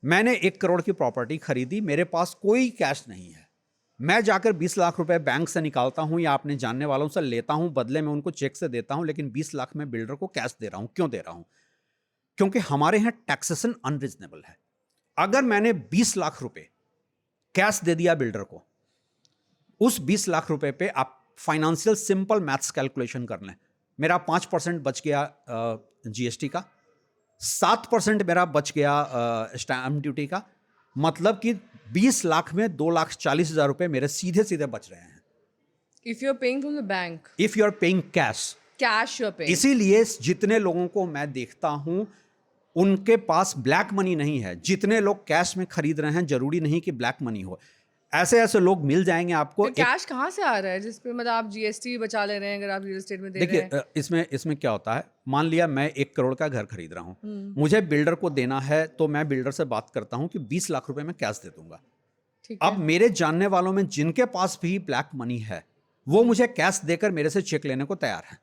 मैंने 1 करोड़ की प्रॉपर्टी खरीदी, मेरे पास कोई कैश नहीं है, मैं जाकर 20 लाख रुपए बैंक से निकालता हूं या अपने जानने वालों से लेता हूं, बदले में उनको चेक से देता हूं, लेकिन 20 लाख में बिल्डर को कैश दे रहा हूं। क्यों दे रहा हूं? क्योंकि हमारे यहाँ टैक्सेशन अनरीजनेबल है। अगर मैंने 20 लाख रुपए कैश दे दिया बिल्डर को, उस 20 लाख रुपए पे आप फाइनेंशियल सिंपल मैथ्स कैलकुलेशन कर लें, मेरा 5% बच गया जीएसटी का, 7% मेरा बच गया स्टैम्प ड्यूटी का, मतलब कि 20 लाख में 2,40,000 रुपए मेरे सीधे सीधे बच रहे हैं। If you are paying from the bank, if you are paying cash, cash you are paying. इसीलिए जितने लोगों को मैं देखता हूं उनके पास ब्लैक मनी नहीं है। जितने लोग कैश में खरीद रहे हैं, जरूरी नहीं कि ब्लैक मनी हो, ऐसे ऐसे लोग मिल जाएंगे आपको। कैश कहाँ से आ रहा है जिसपे मतलब आप जीएसटी बचा ले रहे हैं अगर आप रियल एस्टेट में दे रहे हैं? देखिए, इसमें क्या होता है, मान लिया मैं 1 करोड़ का घर खरीद रहा हूं, मुझे बिल्डर को देना है, तो मैं बिल्डर से बात करता हूं कि 20 लाख रुपए मैं कैश दे दूंगा। ठीक अब मेरे जानने वालों में जिनके पास भी ब्लैक मनी है, वो मुझे कैश देकर मेरे से चेक लेने को तैयार है।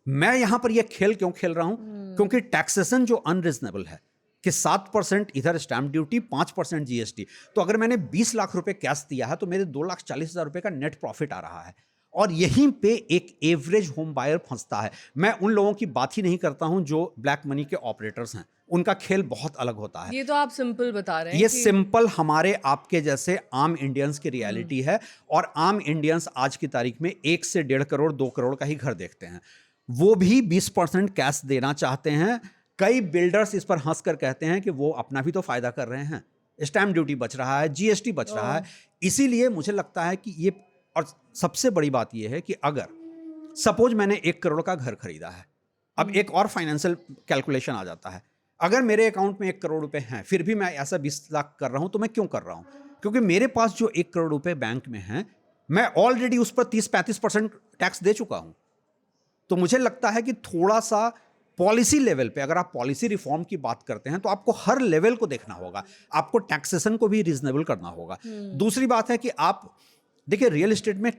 मैं यहां पर यह खेल क्यों खेल रहा हूं? क्योंकि टैक्सेशन जो अनरीजनेबल है कि 7% इधर स्टैम्प ड्यूटी, 5% जीएसटी, तो अगर मैंने 20 लाख रुपए कैश दिया है तो मेरे 2,40,000 रुपए का नेट प्रॉफिट आ रहा है। और यहीं पे एक एवरेज होम बायर फंसता है। मैं उन लोगों की बात ही नहीं करता हूं जो ब्लैक मनी के ऑपरेटर्स हैं, उनका खेल बहुत अलग होता है। ये तो आप सिंपल बता रहे हैं ये कि सिंपल हमारे आपके जैसे आम इंडियंस की रियलिटी है। और आम इंडियंस आज की तारीख में 1 से 1.5 करोड़ 2 करोड़ का ही घर देखते हैं, वो भी 20% कैश देना चाहते हैं। कई बिल्डर्स इस पर हंसकर कहते हैं कि वो अपना भी तो फायदा कर रहे हैं, स्टैम्प ड्यूटी बच रहा है, जीएसटी बच रहा है। इसीलिए मुझे लगता है कि ये, और सबसे बड़ी बात ये है कि अगर सपोज मैंने 1 करोड़ का घर खरीदा है, अब एक और फाइनेंशियल कैलकुलेशन आ जाता है। अगर मेरे अकाउंट में 1 करोड़ रुपए हैं, फिर भी मैं ऐसा 20 लाख कर रहा हूं, तो मैं क्यों कर रहा हूं? क्योंकि मेरे पास जो 1 करोड़ रुपए बैंक में है, मैं ऑलरेडी उस पर 30-35% टैक्स दे चुका हूं। तो मुझे लगता है कि थोड़ा सा पॉलिसी लेवल पे, अगर आप पॉलिसी रिफॉर्म की बात करते हैं, तो आपको हर लेवल को देखना होगा, आपको टैक्सेशन को भी रीजनेबल करना होगा। दूसरी बात है कि आप देखिए, रियल एस्टेट में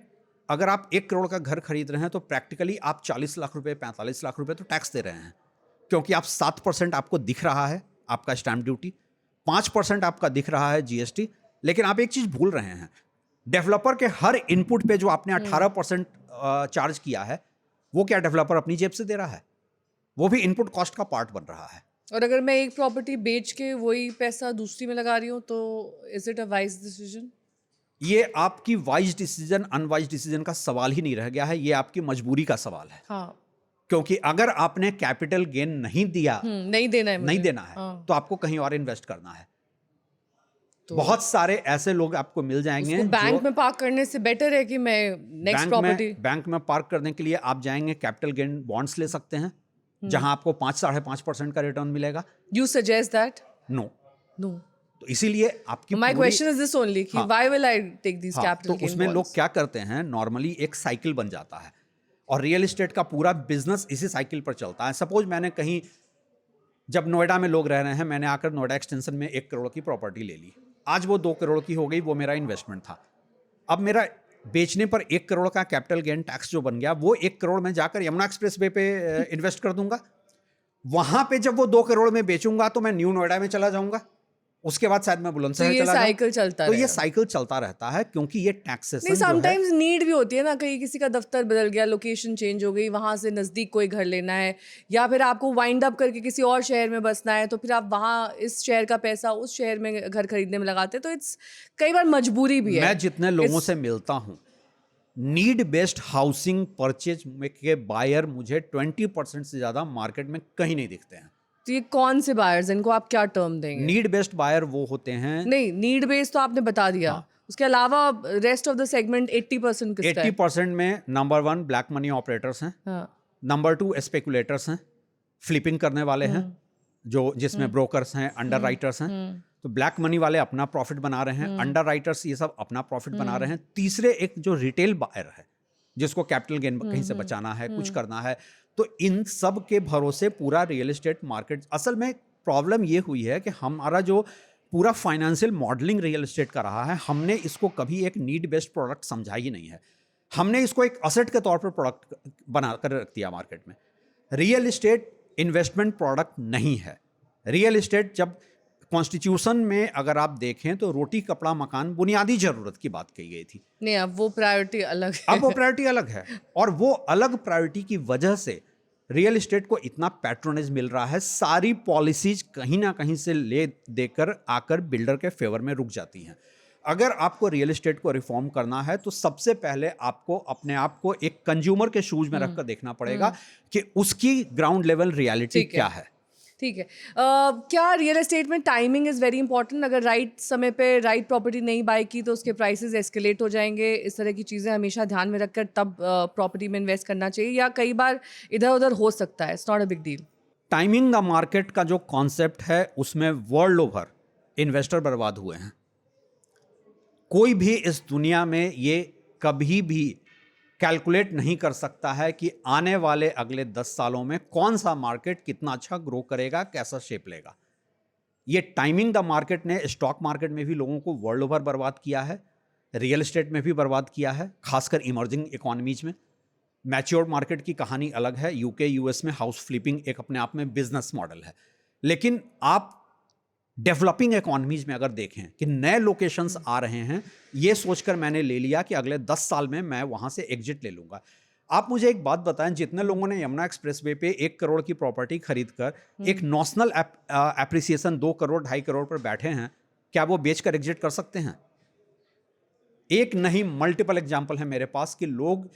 अगर आप 1 करोड़ का घर खरीद रहे हैं तो प्रैक्टिकली आप 40 लाख रुपए, 45 लाख रुपए तो टैक्स दे रहे हैं, क्योंकि आप 7% आपको दिख रहा है आपका स्टैम्प ड्यूटी, 5% आपका दिख रहा है जीएसटी। लेकिन आप एक चीज भूल रहे हैं, डेवलपर के हर इनपुट पे जो आपने 18% चार्ज किया है, वो क्या डेवलपर अपनी जेब से दे रहा है? वो भी इनपुट कॉस्ट का पार्ट बन रहा है। और अगर मैं एक प्रॉपर्टी बेच के वही पैसा दूसरी में लगा रही हूँ, तो is it a wise decision? ये आपकी वाइज डिसीजन अनवाइज डिसीजन का सवाल ही नहीं रह गया है, ये आपकी मजबूरी का सवाल है। हाँ, क्योंकि अगर आपने कैपिटल गेन नहीं दिया, नहीं देना है मुझे। नहीं देना है, हाँ। तो आपको कहीं और इन्वेस्ट करना है। तो बहुत सारे ऐसे लोग आपको मिल जाएंगे उसको बैंक में पार्क करने से बेटर है कि मैं नेक्स्ट प्रॉपर्टी बैंक में पार्क करने के लिए आप जाएंगे, कैपिटल गेन बॉन्ड्स ले सकते हैं, जहां आपको 5-5.5% का रिटर्न मिलेगा। You suggest that? No. No. तो इसीलिए आपकी my question is this only कि why will I take this capital तो गेन? उसमें लोग क्या करते हैं, नॉर्मली एक साइकिल बन जाता है और रियल एस्टेट का पूरा बिजनेस इसी साइकिल पर चलता है। सपोज मैंने कहीं, जब नोएडा में लोग रह रहे हैं, मैंने आकर नोएडा एक्सटेंशन में 1 करोड़ की प्रॉपर्टी ले ली, आज वो 2 करोड़ की हो गई, वो मेरा इन्वेस्टमेंट था। अब मेरा बेचने पर 1 करोड़ का कैपिटल गेन टैक्स जो बन गया, वो 1 करोड़ में जाकर यमुना एक्सप्रेस वे पे इन्वेस्ट कर दूंगा। वहां पे जब वो 2 करोड़ में बेचूंगा तो मैं न्यू नोएडा में चला जाऊंगा, उसके बाद शायद मैं तो बुलंदशहर ये चला जाऊं। साइकिल चलता तो ये रहेगा। साइकिल चलता रहता है, क्योंकि ये नहीं, टैक्सेशन जो है, समटाइम्स नीड भी होती है ना, कहीं किसी का दफ्तर बदल गया, लोकेशन चेंज हो गई, वहां से नजदीक कोई घर लेना है, या फिर आपको वाइंड अप करके किसी और शहर में बसना है, तो फिर आप वहां इस शहर का पैसा उस शहर में घर खरीदने में लगाते हैं, तो इट्स कई बार मजबूरी भी है। मैं जितने लोगों It's- से मिलता हूं, नीड बेस्ड हाउसिंग परचेज के बायर मुझे 20% से ज्यादा मार्केट में कहीं नहीं दिखते हैं। तो ये कौन से बायर्स, इनको आप क्या टर्म देंगे? नीड बेस्ड बायर वो होते हैं, नहीं, नीड बेस्ड तो आपने बता दिया, हाँ। उसके अलावा रेस्ट ऑफ द सेगमेंट 80% किसका है? 80% में नंबर 1 ब्लैक मनी ऑपरेटर्स हैं, हाँ। नंबर 2 स्पेकुलेटर्स हैं, फ्लिपिंग करने वाले हैं, जो जिसमें ब्रोकर्स हैं, अंडर राइटर्स हैं। तो ब्लैक मनी वाले अपना प्रॉफिट बना रहे हैं, अंडर राइटर्स ये सब अपना प्रॉफिट बना रहे हैं। तीसरे एक जो रिटेल बायर है, जिसको कैपिटल गेन कहीं से बचाना है, कुछ करना है, तो इन सब के भरोसे पूरा रियल एस्टेट मार्केट, असल में प्रॉब्लम ये हुई है कि हमारा जो पूरा फाइनेंशियल मॉडलिंग रियल एस्टेट का रहा है, हमने इसको कभी एक नीड बेस्ड प्रोडक्ट समझा ही नहीं है। हमने इसको एक असेट के तौर पर प्रोडक्ट बनाकर रख दिया मार्केट में। रियल एस्टेट इन्वेस्टमेंट प्रोडक्ट नहीं है। रियल एस्टेट, जब कॉन्स्टिट्यूशन में अगर आप देखें तो रोटी कपड़ा मकान बुनियादी जरूरत की बात कही गई थी। नहीं, अब वो प्रायोरिटी अलग है। अब वो प्रायोरिटी अलग है, और वो अलग प्रायोरिटी की वजह से रियल एस्टेट को इतना पैट्रोनेज मिल रहा है। सारी पॉलिसीज कहीं ना कहीं से ले देकर आकर बिल्डर के फेवर में रुक जाती हैं। अगर आपको रियल एस्टेट को रिफॉर्म करना है तो सबसे पहले आपको अपने आप को एक कंज्यूमर के शूज में रखकर देखना पड़ेगा कि उसकी ग्राउंड लेवल रियलिटी ठीक है। क्या है। ठीक है। क्या रियल एस्टेट में टाइमिंग इज़ वेरी इंपॉर्टेंट? अगर राइट समय पे राइट प्रॉपर्टी नहीं बाय की तो उसके प्राइसेस एस्केलेट हो जाएंगे, इस तरह की चीज़ें हमेशा ध्यान में रखकर तब प्रॉपर्टी में इन्वेस्ट करना चाहिए, या कई बार इधर उधर हो सकता है, it's not a big deal? Timing the market का जो कॉन्सेप्ट है, उसमें वर्ल्ड ओवर इन्वेस्टर बर्बाद हुए हैं। कोई भी इस दुनिया में ये कभी भी कैलकुलेट नहीं कर सकता है कि आने वाले अगले 10 सालों में कौन सा मार्केट कितना अच्छा ग्रो करेगा, कैसा शेप लेगा। ये टाइमिंग द मार्केट ने स्टॉक मार्केट में भी लोगों को वर्ल्ड ओवर बर्बाद किया है, रियल एस्टेट में भी बर्बाद किया है, खासकर इमर्जिंग इकोनॉमीज में। मैच्योर्ड मार्केट की कहानी अलग है, यूके यूएस में हाउस फ्लिपिंग एक अपने आप में बिजनेस मॉडल है। लेकिन आप डेवलपिंग इकोनॉमीज में अगर देखें कि नए लोकेशंस आ रहे हैं, ये सोचकर मैंने ले लिया कि अगले 10 साल में मैं वहां से एग्जिट ले लूंगा। आप मुझे एक बात बताएं, जितने लोगों ने यमुना एक्सप्रेसवे पे 1 करोड़ की प्रॉपर्टी खरीदकर एक नॉशनल एप्रिसिएशन 2 करोड़ 2.5 करोड़ पर बैठे हैं, क्या वो बेचकर एग्जिट कर सकते हैं? एक नहीं, मल्टीपल एग्जाम्पल है मेरे पास कि लोग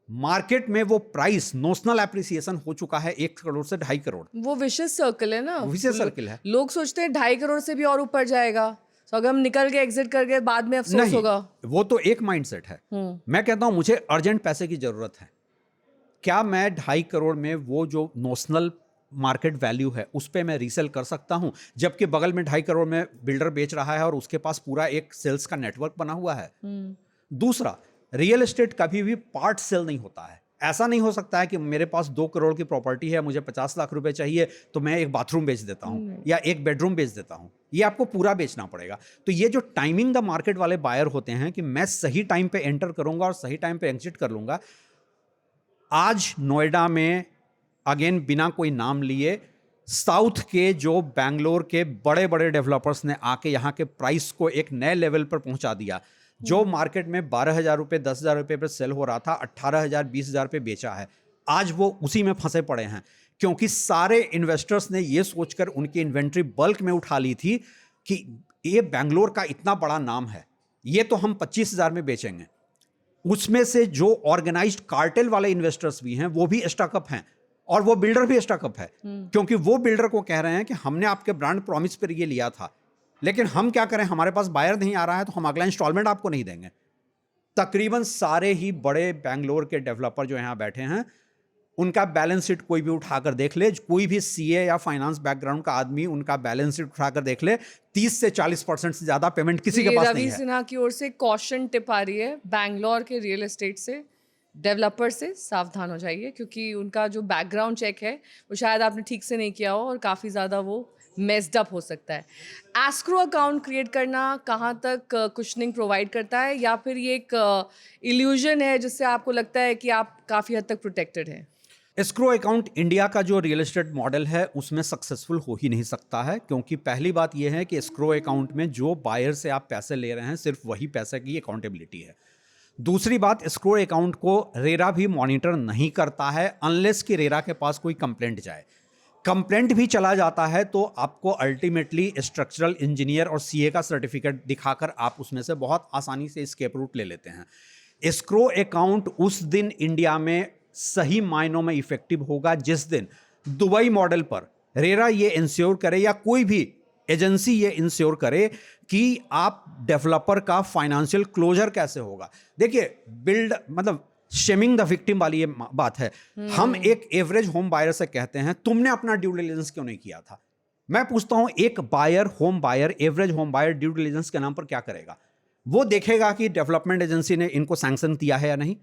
मार्केट में वो प्राइस नोशनल एप्रिसिएशन हो चुका है 1 करोड़ से 2.5 करोड़। वो विशियस सर्कल है ना, विशेष सर्किल है। लोग सोचते हैं 2.5 करोड़ से भी और ऊपर जाएगा, तो अगर हम निकल के एग्जिट कर गए बाद में अफसोस नहीं, होगा। वो तो एक माइंडसेट है। मैं कहता हूं मुझे अर्जेंट पैसे की जरूरत है, क्या मैं 2.5 करोड़ में वो जो नोशनल मार्केट वैल्यू है उस पे मैं रीसेल कर सकता हूं, जबकि बगल में 2.5 करोड़ में बिल्डर बेच रहा है और उसके पास पूरा एक सेल्स का नेटवर्क बना हुआ है। दूसरा, रियल एस्टेट कभी भी पार्ट सेल नहीं होता है। ऐसा नहीं हो सकता है कि मेरे पास 2 करोड़ की प्रॉपर्टी है, मुझे 50 लाख रुपए चाहिए तो मैं एक बाथरूम बेच देता हूं या एक बेडरूम बेच देता हूं। ये आपको पूरा बेचना पड़ेगा। तो ये जो टाइमिंग द मार्केट वाले बायर होते हैं कि मैं सही टाइम पे एंटर करूंगा और सही टाइम पे एग्जिट कर लूंगा। आज नोएडा में, अगेन बिना कोई नाम लिए, साउथ के जो बैंगलोर के बड़े बड़े डेवलपर्स ने आके यहाँ के प्राइस को एक नए लेवल पर पहुंचा दिया। जो मार्केट में 12,000 रुपये 10,000 रुपये पर सेल हो रहा था, 18,000 20,000 पे बेचा है। आज वो उसी में फंसे पड़े हैं, क्योंकि सारे इन्वेस्टर्स ने ये सोचकर उनकी इन्वेंट्री बल्क में उठा ली थी कि ये बैंगलोर का इतना बड़ा नाम है, ये तो हम 25,000 में बेचेंगे। उसमें से जो ऑर्गेनाइज्ड कार्टेल वाले इन्वेस्टर्स भी हैं वो भी स्टॉकअप हैं, और वो बिल्डर भी स्टॉकअप है, क्योंकि वो बिल्डर को कह रहे हैं कि हमने आपके ब्रांड प्रॉमिस पर ये लिया था, लेकिन हम क्या करें, हमारे पास बायर नहीं आ रहा है तो हम अगला इंस्टॉलमेंट आपको नहीं देंगे। तकरीबन सारे ही बड़े बैंगलोर के डेवलपर जो यहाँ बैठे हैं, उनका बैलेंस शीट कोई भी उठाकर देख ले, कोई भी सीए या फाइनेंस बैकग्राउंड का आदमी उनका बैलेंस शीट उठाकर देख ले, 30 से 40% से ज्यादा पेमेंट किसी के पास नहीं है। रवि सिन्हा की ओर से कॉशन टिप आ रही है, बैंगलोर के रियल एस्टेट से, डेवलपर से सावधान हो जाइए, क्योंकि उनका जो बैकग्राउंड चेक है वो शायद आपने ठीक से नहीं किया हो और काफ़ी ज़्यादा वो मेस्ड अप हो सकता है। एस्क्रो अकाउंट क्रिएट करना कहाँ तक कुशनिंग प्रोवाइड करता है, या फिर ये एक इल्यूजन है जिससे आपको लगता है कि आप काफ़ी हद तक प्रोटेक्टेड हैं? एस्क्रो अकाउंट इंडिया का जो रियल एस्टेट मॉडल है उसमें सक्सेसफुल हो ही नहीं सकता है, क्योंकि पहली बात यह है कि एस्क्रो अकाउंट में जो बायर से आप पैसे ले रहे हैं सिर्फ वही पैसे की अकाउंटेबिलिटी है। दूसरी बात, एस्क्रो अकाउंट को रेरा भी मॉनिटर नहीं करता है अनलेस कि रेरा के पास कोई कंप्लेंट जाए। कंप्लेंट भी चला जाता है तो आपको अल्टीमेटली स्ट्रक्चरल इंजीनियर और सीए का सर्टिफिकेट दिखाकर आप उसमें से बहुत आसानी से एस्केप रूट ले लेते हैं। एस्क्रो अकाउंट उस दिन इंडिया में सही मायनों में इफेक्टिव होगा जिस दिन दुबई मॉडल पर रेरा ये इंश्योर करे या कोई भी एजेंसी ये इंश्योर करे कि आप डेवलपर का फाइनेंशियल क्लोजर कैसे होगा। देखिए, बिल्ड मतलब शेमिंग द विक्टिम वाली ये बात है। हम एक एवरेज होम बायर से कहते हैं तुमने अपना ड्यू डिलिजेंस क्यों नहीं किया था। मैं पूछता हूं, एक buyer, home buyer, average home buyer due diligence के नाम पर क्या करेगा? वो देखेगा कि डेवलपमेंट एजेंसी ने इनको सैंक्शन दिया है या नहीं,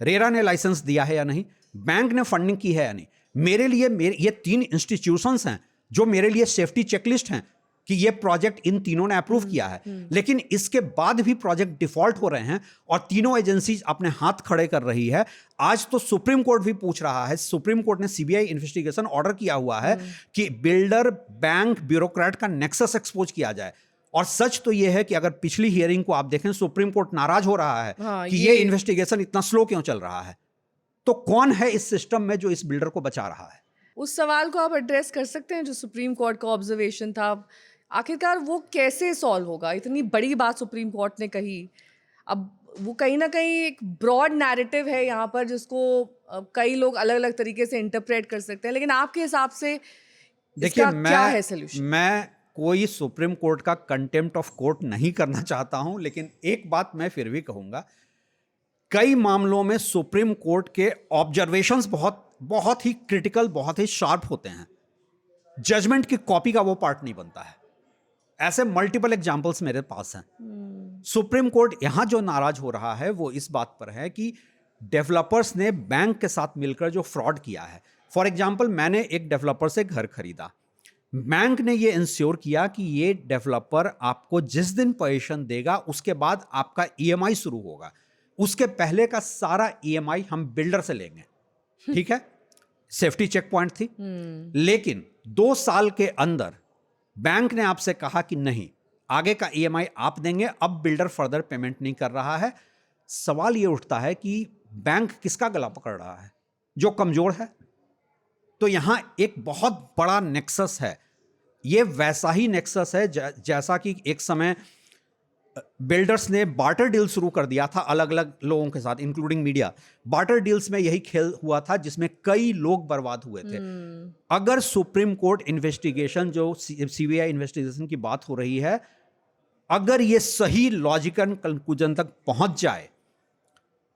रेरा ने लाइसेंस दिया है या नहीं, बैंक ने फंडिंग की है या नहीं। मेरे ये 3 इंस्टीट्यूशंस हैं जो मेरे लिए सेफ्टी चेकलिस्ट हैं कि ये प्रोजेक्ट इन तीनों ने अप्रूव किया है। लेकिन इसके बाद भी प्रोजेक्ट डिफॉल्ट हो रहे हैं और तीनों एजेंसीज अपने हाथ खड़े कर रही है। आज तो सुप्रीम कोर्ट भी पूछ रहा है, सुप्रीम कोर्ट ने सीबीआई इन्वेस्टिगेशन ऑर्डर किया हुआ है कि बिल्डर, बैंक, ब्यूरोक्रेट का नेक्सस एक्सपोज किया जाए। और सच तो यह है कि अगर पिछली हियरिंग को आप देखें, सुप्रीम कोर्ट नाराज हो रहा है कि ये इन्वेस्टिगेशन इतना स्लो क्यों चल रहा है। तो कौन है इस सिस्टम में जो इस बिल्डर को बचा रहा है? उस सवाल को आप एड्रेस कर सकते हैं जो सुप्रीम कोर्ट का ऑब्जर्वेशन था, आखिरकार वो कैसे सॉल्व होगा? इतनी बड़ी बात सुप्रीम कोर्ट ने कही, अब वो कहीं ना कहीं एक ब्रॉड नैरेटिव है यहाँ पर जिसको कई लोग अलग अलग तरीके से इंटरप्रेट कर सकते हैं, लेकिन आपके हिसाब से देखिए, क्या है सोल्यूशन? मैं कोई सुप्रीम कोर्ट का कंटेम्प्ट ऑफ कोर्ट नहीं करना चाहता हूं, लेकिन एक बात मैं फिर भी कहूंगा, कई मामलों में सुप्रीम कोर्ट के ऑब्जर्वेशंस बहुत ही क्रिटिकल, बहुत ही शार्प होते हैं। जजमेंट की कॉपी का वो पार्ट नहीं बनता है। ऐसे मल्टीपल एग्जाम्पल्स मेरे पास हैं। सुप्रीम कोर्ट यहां जो नाराज हो रहा है वो इस बात पर है कि डेवलपर्स ने बैंक के साथ मिलकर जो फ्रॉड किया है। फॉर एग्जाम्पल, मैंने एक डेवलपर से घर खरीदा, बैंक ने ये इंश्योर किया कि ये डेवलपर आपको जिस दिन पोजीशन देगा उसके बाद आपका ईएमआई शुरू होगा, उसके पहले का सारा ईएमआई हम बिल्डर से लेंगे। ठीक है, सेफ्टी चेक पॉइंट थी। लेकिन 2 साल के अंदर बैंक ने आपसे कहा कि नहीं, आगे का ईएमआई आप देंगे, अब बिल्डर फर्दर पेमेंट नहीं कर रहा है। सवाल ये उठता है कि बैंक किसका गला पकड़ रहा है? जो कमजोर है। तो यहां एक बहुत बड़ा नेक्सस है। ये वैसा ही नेक्सस है जैसा कि एक समय बिल्डर्स ने बार्टर डील शुरू कर दिया था अलग अलग लोगों के साथ, इंक्लूडिंग मीडिया। बार्टर डील्स में यही खेल हुआ था जिसमें कई लोग बर्बाद हुए थे। अगर सुप्रीम कोर्ट इन्वेस्टिगेशन, जो सीबीआई इन्वेस्टिगेशन की बात हो रही है, अगर ये सही लॉजिकल कंक्लूजन तक पहुंच जाए,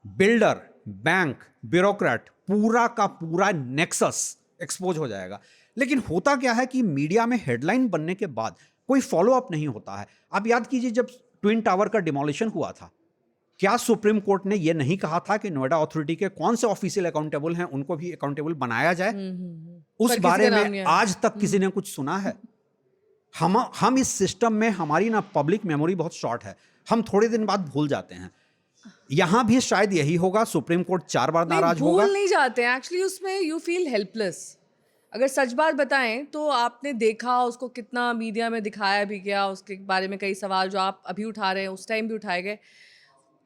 बिल्डर, बैंक, ब्यूरोक्रेट, पूरा का पूरा नेक्सस एक्सपोज हो जाएगा। लेकिन होता क्या है कि मीडिया में हेडलाइन बनने के बाद कोई फॉलो अप नहीं होता है। आप याद कीजिए, जब ट्विन टावर का डिमोलिशन हुआ था, क्या सुप्रीम कोर्ट ने यह नहीं कहा था कि नोएडा अथॉरिटी के कौन से ऑफिशियल अकाउंटेबल हैं उनको भी अकाउंटेबल बनाया जाए? उस बारे में आज तक किसी ने कुछ सुना है? हम इस सिस्टम में, हमारी ना पब्लिक मेमोरी बहुत शॉर्ट है, हम थोड़े दिन बाद भूल जाते हैं। यहां भी शायद यही होगा, सुप्रीम कोर्ट 4 बार नाराज होगा। भूल नहीं जाते हैं एक्चुअली, उसमें यू फील हेल्पलेस। अगर सच बात बताएं तो आपने देखा उसको कितना मीडिया में दिखाया भी गया, उसके बारे में कई सवाल जो आप अभी उठा रहे हैं उस टाइम भी उठाए गए।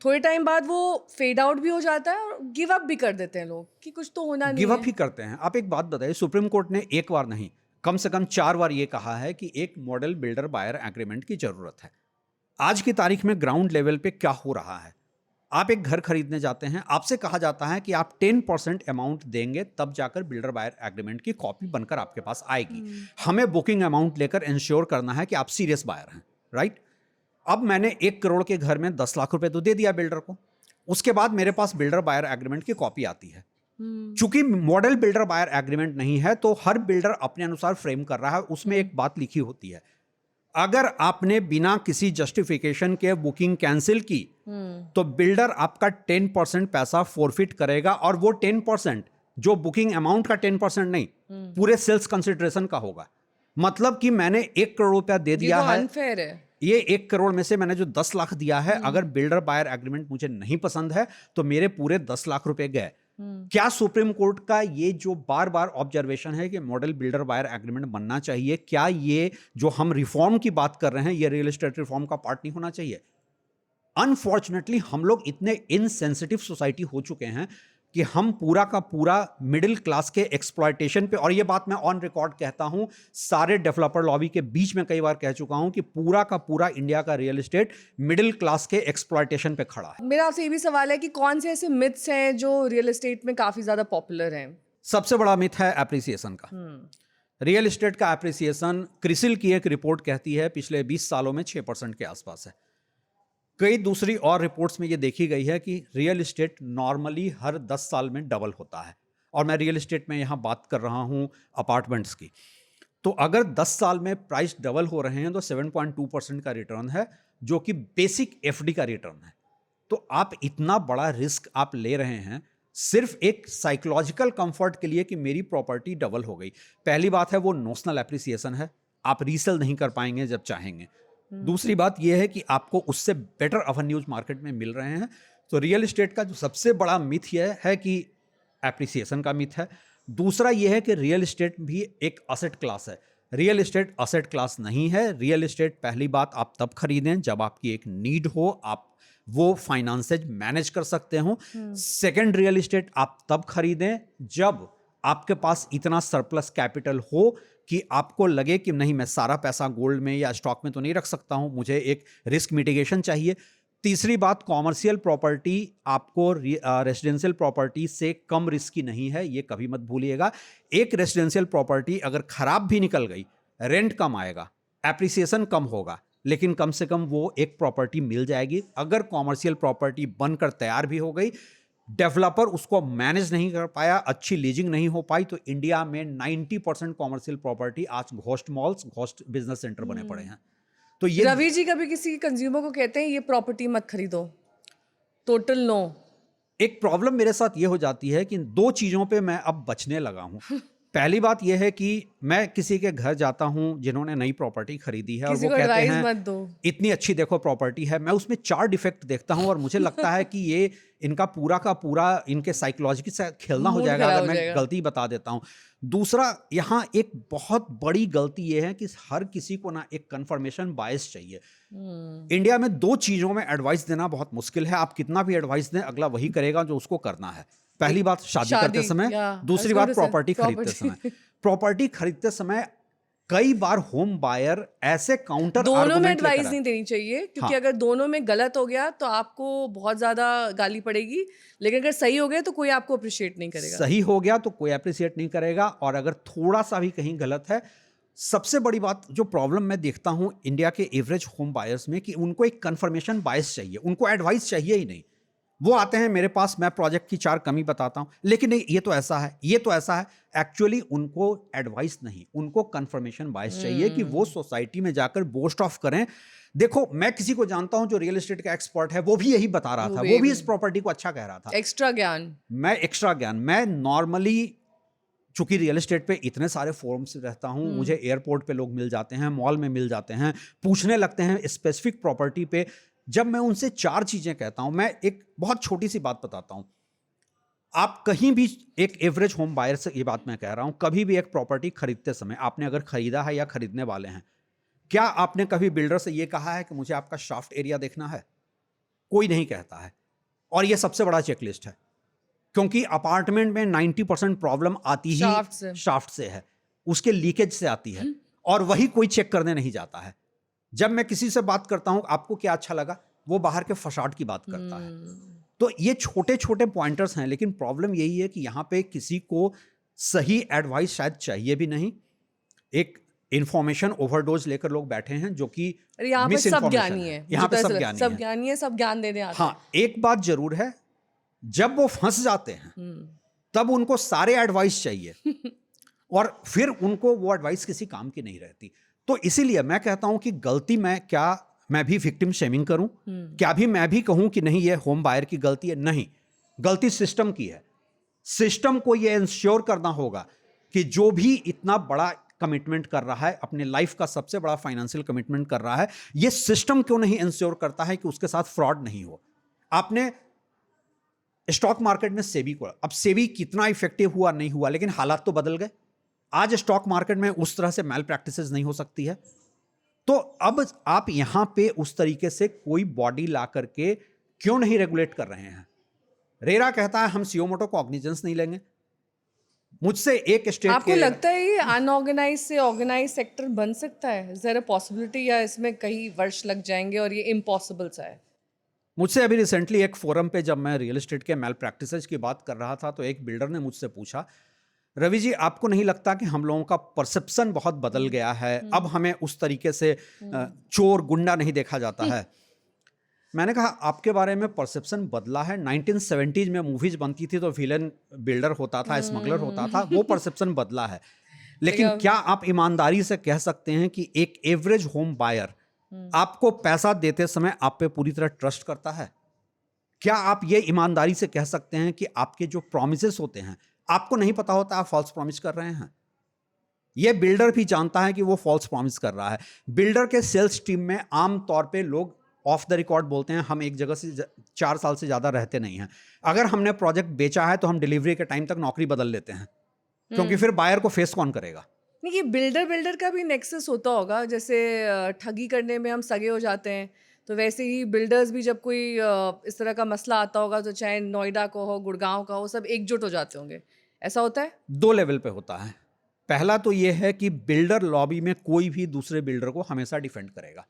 थोड़े टाइम बाद वो फेड आउट भी हो जाता है और गिव अप भी कर देते हैं लोग कि कुछ तो होना नहीं है। गिव अप ही करते हैं। आप एक बात बताइए, सुप्रीम कोर्ट ने एक बार नहीं, कम से कम 4 बार ये कहा है कि एक मॉडल बिल्डर बायर एग्रीमेंट की जरूरत है। आज की तारीख में ग्राउंड लेवल पे क्या हो रहा है? आप एक घर खरीदने जाते हैं, आपसे कहा जाता है कि आप 10% अमाउंट देंगे तब जाकर बिल्डर बायर एग्रीमेंट की कॉपी बनकर आपके पास आएगी। हमें बुकिंग अमाउंट लेकर इंश्योर करना है कि आप सीरियस बायर हैं, राइट? अब मैंने 1 करोड़ के घर में 10 लाख रुपए तो दे दिया बिल्डर को, उसके बाद मेरे पास बिल्डर बायर एग्रीमेंट की कॉपी आती है। चूंकि मॉडल बिल्डर बायर एग्रीमेंट नहीं है तो हर बिल्डर अपने अनुसार फ्रेम कर रहा है। उसमें एक बात लिखी होती है, अगर आपने बिना किसी जस्टिफिकेशन के बुकिंग कैंसिल की तो बिल्डर आपका 10% पैसा फोरफिट करेगा, और वो 10% जो बुकिंग अमाउंट का 10% नहीं, पूरे सेल्स कंसिडरेशन का होगा। मतलब कि मैंने 1 करोड़ रुपया दे दिया है, अनफेयर है। ये 1 करोड़ में से मैंने जो 10 लाख दिया है, अगर बिल्डर बायर एग्रीमेंट मुझे नहीं पसंद है तो मेरे पूरे 10 लाख रुपए गए। क्या सुप्रीम कोर्ट का ये जो बार बार ऑब्जर्वेशन है कि मॉडल बिल्डर बायर एग्रीमेंट बनना चाहिए, क्या ये जो हम रिफॉर्म की बात कर रहे हैं ये रियल एस्टेट रिफॉर्म का पार्ट नहीं होना चाहिए? अनफॉर्चुनेटली हम लोग इतने इनसेंसिटिव सोसाइटी हो चुके हैं कि हम पूरा का पूरा मिडिल क्लास के एक्सप्लॉयटेशन पे, और ये बात मैं ऑन रिकॉर्ड कहता हूं, सारे डेवलपर लॉबी के बीच में कई बार कह चुका हूं कि पूरा का पूरा इंडिया का रियल एस्टेट मिडिल क्लास के एक्सप्लॉयटेशन पे खड़ा है। मेरा आपसे ये भी सवाल है कि कौन से ऐसे मिथ्स हैं जो रियल एस्टेट में काफी ज्यादा पॉपुलर हैं? सबसे बड़ा मिथ है एप्रिसिएशन का। रियल एस्टेट का एप्रिसिएशन, क्रिसिल की एक रिपोर्ट कहती है पिछले 20 सालों में 6% के आसपास है। कई दूसरी और रिपोर्ट्स में ये देखी गई है कि रियल एस्टेट नॉर्मली हर 10 साल में डबल होता है, और मैं रियल एस्टेट में यहाँ बात कर रहा हूँ अपार्टमेंट्स की। तो अगर 10 साल में प्राइस डबल हो रहे हैं तो 7.2% का रिटर्न है, जो कि बेसिक एफडी का रिटर्न है। तो आप इतना बड़ा रिस्क आप ले रहे हैं सिर्फ एक साइकोलॉजिकल कंफर्ट के लिए कि मेरी प्रॉपर्टी डबल हो गई। पहली बात है वो नोशनल एप्रिसिएशन है, आप रीसेल नहीं कर पाएंगे जब चाहेंगे। दूसरी बात यह है कि आपको उससे बेटर एवेन्यूज मार्केट में मिल रहे हैं। तो रियल एस्टेट का जो सबसे बड़ा मिथ यह है कि एप्रिसिएशन का मिथ है। दूसरा यह है कि रियल एस्टेट भी एक असेट क्लास है। रियल एस्टेट असेट क्लास नहीं है। रियल एस्टेट पहली बात आप तब खरीदें जब आपकी एक नीड हो, आप वो फाइनेंसेज मैनेज कर सकते हो। सेकंड, रियल एस्टेट आप तब खरीदें जब आपके पास इतना सरप्लस कैपिटल हो कि आपको लगे कि नहीं, मैं सारा पैसा गोल्ड में या स्टॉक में तो नहीं रख सकता हूं, मुझे एक रिस्क मिटिगेशन चाहिए। तीसरी बात, कॉमर्शियल प्रॉपर्टी आपको रेजिडेंशियल प्रॉपर्टी से कम रिस्की नहीं है, ये कभी मत भूलिएगा। एक रेजिडेंशियल प्रॉपर्टी अगर खराब भी निकल गई, रेंट कम आएगा, एप्रिसिएशन कम होगा, लेकिन कम से कम वो एक प्रॉपर्टी मिल जाएगी। अगर कॉमर्शियल प्रॉपर्टी बनकर तैयार भी हो गई, डेवलपर उसको मैनेज नहीं कर पाया, अच्छी लीजिंग नहीं हो पाई, तो इंडिया में 90% कॉमर्शियल प्रॉपर्टी आज ghost malls, ghost business centre बने पड़े हैं। तो ये रवि जी कभी किसी कंज्यूमर को कहते हैं ये प्रॉपर्टी मत खरीदो, टोटल नो? एक प्रॉब्लम मेरे साथ ये हो जाती है कि दो चीजों पे मैं अब बचने लगा हूं। पहली बात यह है कि मैं किसी के घर जाता हूं जिन्होंने नई प्रॉपर्टी खरीदी है और वो कहते हैं मत दो, इतनी अच्छी देखो प्रॉपर्टी है। मैं उसमें 4 डिफेक्ट देखता हूं और मुझे लगता है कि ये इनका पूरा का पूरा इनके साइकोलॉजी से खेलना हो जाएगा अगर मैं गलती बता देता हूं। दूसरा, यहाँ एक बहुत बड़ी गलती ये है कि हर किसी को ना एक कंफर्मेशन बायस चाहिए। इंडिया में 2 चीजों में एडवाइस देना बहुत मुश्किल है। आप कितना भी एडवाइस दें, अगला वही करेगा जो उसको करना है। पहली बात शादी करते समय, दूसरी बात प्रॉपर्टी खरीदते समय। प्रॉपर्टी खरीदते समय कई बार होम बायर ऐसे काउंटर दोनों में एडवाइस नहीं देनी चाहिए, क्योंकि अगर दोनों में गलत हो गया तो आपको बहुत ज्यादा गाली पड़ेगी, लेकिन अगर सही हो गया तो कोई आपको अप्रिशिएट नहीं करेगा। सही हो गया तो कोई अप्रिशिएट नहीं करेगा, और अगर थोड़ा सा भी कहीं गलत है, सबसे बड़ी बात जो प्रॉब्लम मैं देखता हूं इंडिया के एवरेज होम बायर्स में कि उनको एक कंफर्मेशन बायस चाहिए, उनको एडवाइस चाहिए ही नहीं। वो आते हैं मेरे पास, मैं प्रोजेक्ट की 4 कमी बताता हूं, लेकिन नहीं ये तो ऐसा है, ये तो ऐसा है। एक्चुअली उनको एडवाइस नहीं, उनको कंफर्मेशन बायस चाहिए कि वो सोसाइटी में जाकर बोस्ट ऑफ करें। देखो, मैं किसी को जानता हूं जो रियल एस्टेट का एक्सपर्ट है, वो भी यही बता रहा था, वो भी इस प्रॉपर्टी को अच्छा कह रहा था। एक्स्ट्रा ज्ञान, मैं नॉर्मली चूंकि रियल एस्टेट पे इतने सारे फोरम्स रहता हूं, मुझे एयरपोर्ट पे लोग मिल जाते हैं, मॉल में मिल जाते हैं, पूछने लगते हैं स्पेसिफिक प्रॉपर्टी पे। जब मैं उनसे 4 चीजें कहता हूं, मैं एक बहुत छोटी सी बात बताता हूं। आप कहीं भी, एक एवरेज होम बायर से ये बात मैं कह रहा हूं, कभी भी एक प्रॉपर्टी खरीदते समय, आपने अगर खरीदा है या खरीदने वाले हैं, क्या आपने कभी बिल्डर से ये कहा है कि मुझे आपका शाफ्ट एरिया देखना है? कोई नहीं कहता है। और ये सबसे बड़ा चेकलिस्ट है, क्योंकि अपार्टमेंट में 90% प्रॉब्लम आती ही शाफ्ट से है, उसके लीकेज से आती है, और वही कोई चेक करने नहीं जाता है। जब मैं किसी से बात करता हूं आपको क्या अच्छा लगा, वो बाहर के फसाड की बात करता है। तो ये छोटे छोटे पॉइंटर्स हैं, लेकिन प्रॉब्लम यही है कि यहाँ पे किसी को सही एडवाइस शायद चाहिए भी नहीं। एक इंफॉर्मेशन ओवरडोज लेकर लोग बैठे हैं जो कि यहाँ पे सब ज्ञानी है, यहाँ पे सब ज्ञानी है, सब ज्ञान देने आते हैं। हाँ, एक बात जरूर है, जब वो फंस जाते हैं तब उनको सारे एडवाइस चाहिए और फिर उनको वो एडवाइस किसी काम की नहीं रहती। तो इसीलिए मैं कहता हूं कि गलती मैं भी विक्टिम शेमिंग करूं? क्या भी मैं भी कहूं कि नहीं ये होम बायर की गलती है? नहीं, गलती सिस्टम की है। सिस्टम को ये इंश्योर करना होगा कि जो भी इतना बड़ा कमिटमेंट कर रहा है, अपने लाइफ का सबसे बड़ा फाइनेंशियल कमिटमेंट कर रहा है, ये सिस्टम क्यों नहीं इंश्योर करता है कि उसके साथ फ्रॉड नहीं हो? आपने स्टॉक मार्केट में सेबी को, अब सेबी कितना इफेक्टिव हुआ नहीं हुआ, लेकिन हालात तो बदल गए। आज स्टॉक मार्केट में उस तरह से मैल प्रैक्टिसेस नहीं हो सकती है। तो अब आप यहां पे उस तरीके से कोई बॉडी ला करके क्यों नहीं रेगुलेट कर रहे हैं? रेरा कहता है हम सीओ मोटो को ऑग्निजेंस नहीं लेंगे। मुझसे एक स्टेट आपको लगता है ये अनऑर्गेनाइज से ऑर्गेनाइज सेक्टर बन सकता है? इज देयर अ पॉसिबिलिटी, या इसमें कई वर्ष लग जाएंगे और ये इम्पॉसिबल सा है? मुझसे अभी रिसेंटली एक फोरम पे जब मैं रियल एस्टेट के मैल प्रैक्टिसेस की बात कर रहा था, तो एक बिल्डर ने मुझसे पूछा, रवि जी आपको नहीं लगता कि हम लोगों का परसेप्शन बहुत बदल गया है, अब हमें उस तरीके से चोर गुंडा नहीं देखा जाता है? मैंने कहा आपके बारे में परसेप्शन बदला है। 1970s में मूवीज बनती थी तो विलन बिल्डर होता था, स्मगलर होता था, वो परसेप्शन बदला है। लेकिन क्या आप ईमानदारी से कह सकते हैं कि एक एवरेज होम बायर आपको पैसा देते समय आप पे पूरी तरह ट्रस्ट करता है? क्या आप ये ईमानदारी से कह सकते हैं कि आपके जो प्रॉमिसेस होते हैं आपको नहीं पता होता आप फॉल्स प्रॉमिस कर रहे हैं? ये बिल्डर भी जानता है कि वो फॉल्स प्रॉमिस कर रहा है। बिल्डर के सेल्स टीम में आम तौर पे लोग ऑफ द रिकॉर्ड बोलते हैं हम एक जगह से 4 साल से ज्यादा रहते नहीं हैं। अगर हमने प्रोजेक्ट बेचा है तो हम डिलीवरी के टाइम तक नौकरी बदल लेते हैं, क्योंकि फिर बायर को फेस कौन करेगा? नहीं, ये बिल्डर का भी नेक्सस होता होगा। जैसे ठगी करने में हम सगे हो जाते हैं, तो वैसे ही बिल्डर्स भी जब कोई इस तरह का मसला आता होगा तो चाहे नोएडा को हो, गुड़गांव का हो, सब एकजुट हो जाते होंगे। ऐसा होता है? 2 लेवल पे होता है। पहला तो ये है कि बिल्डर लॉबी में कोई भी दूसरे बिल्डर को हमेशा डिफेंड करेगा।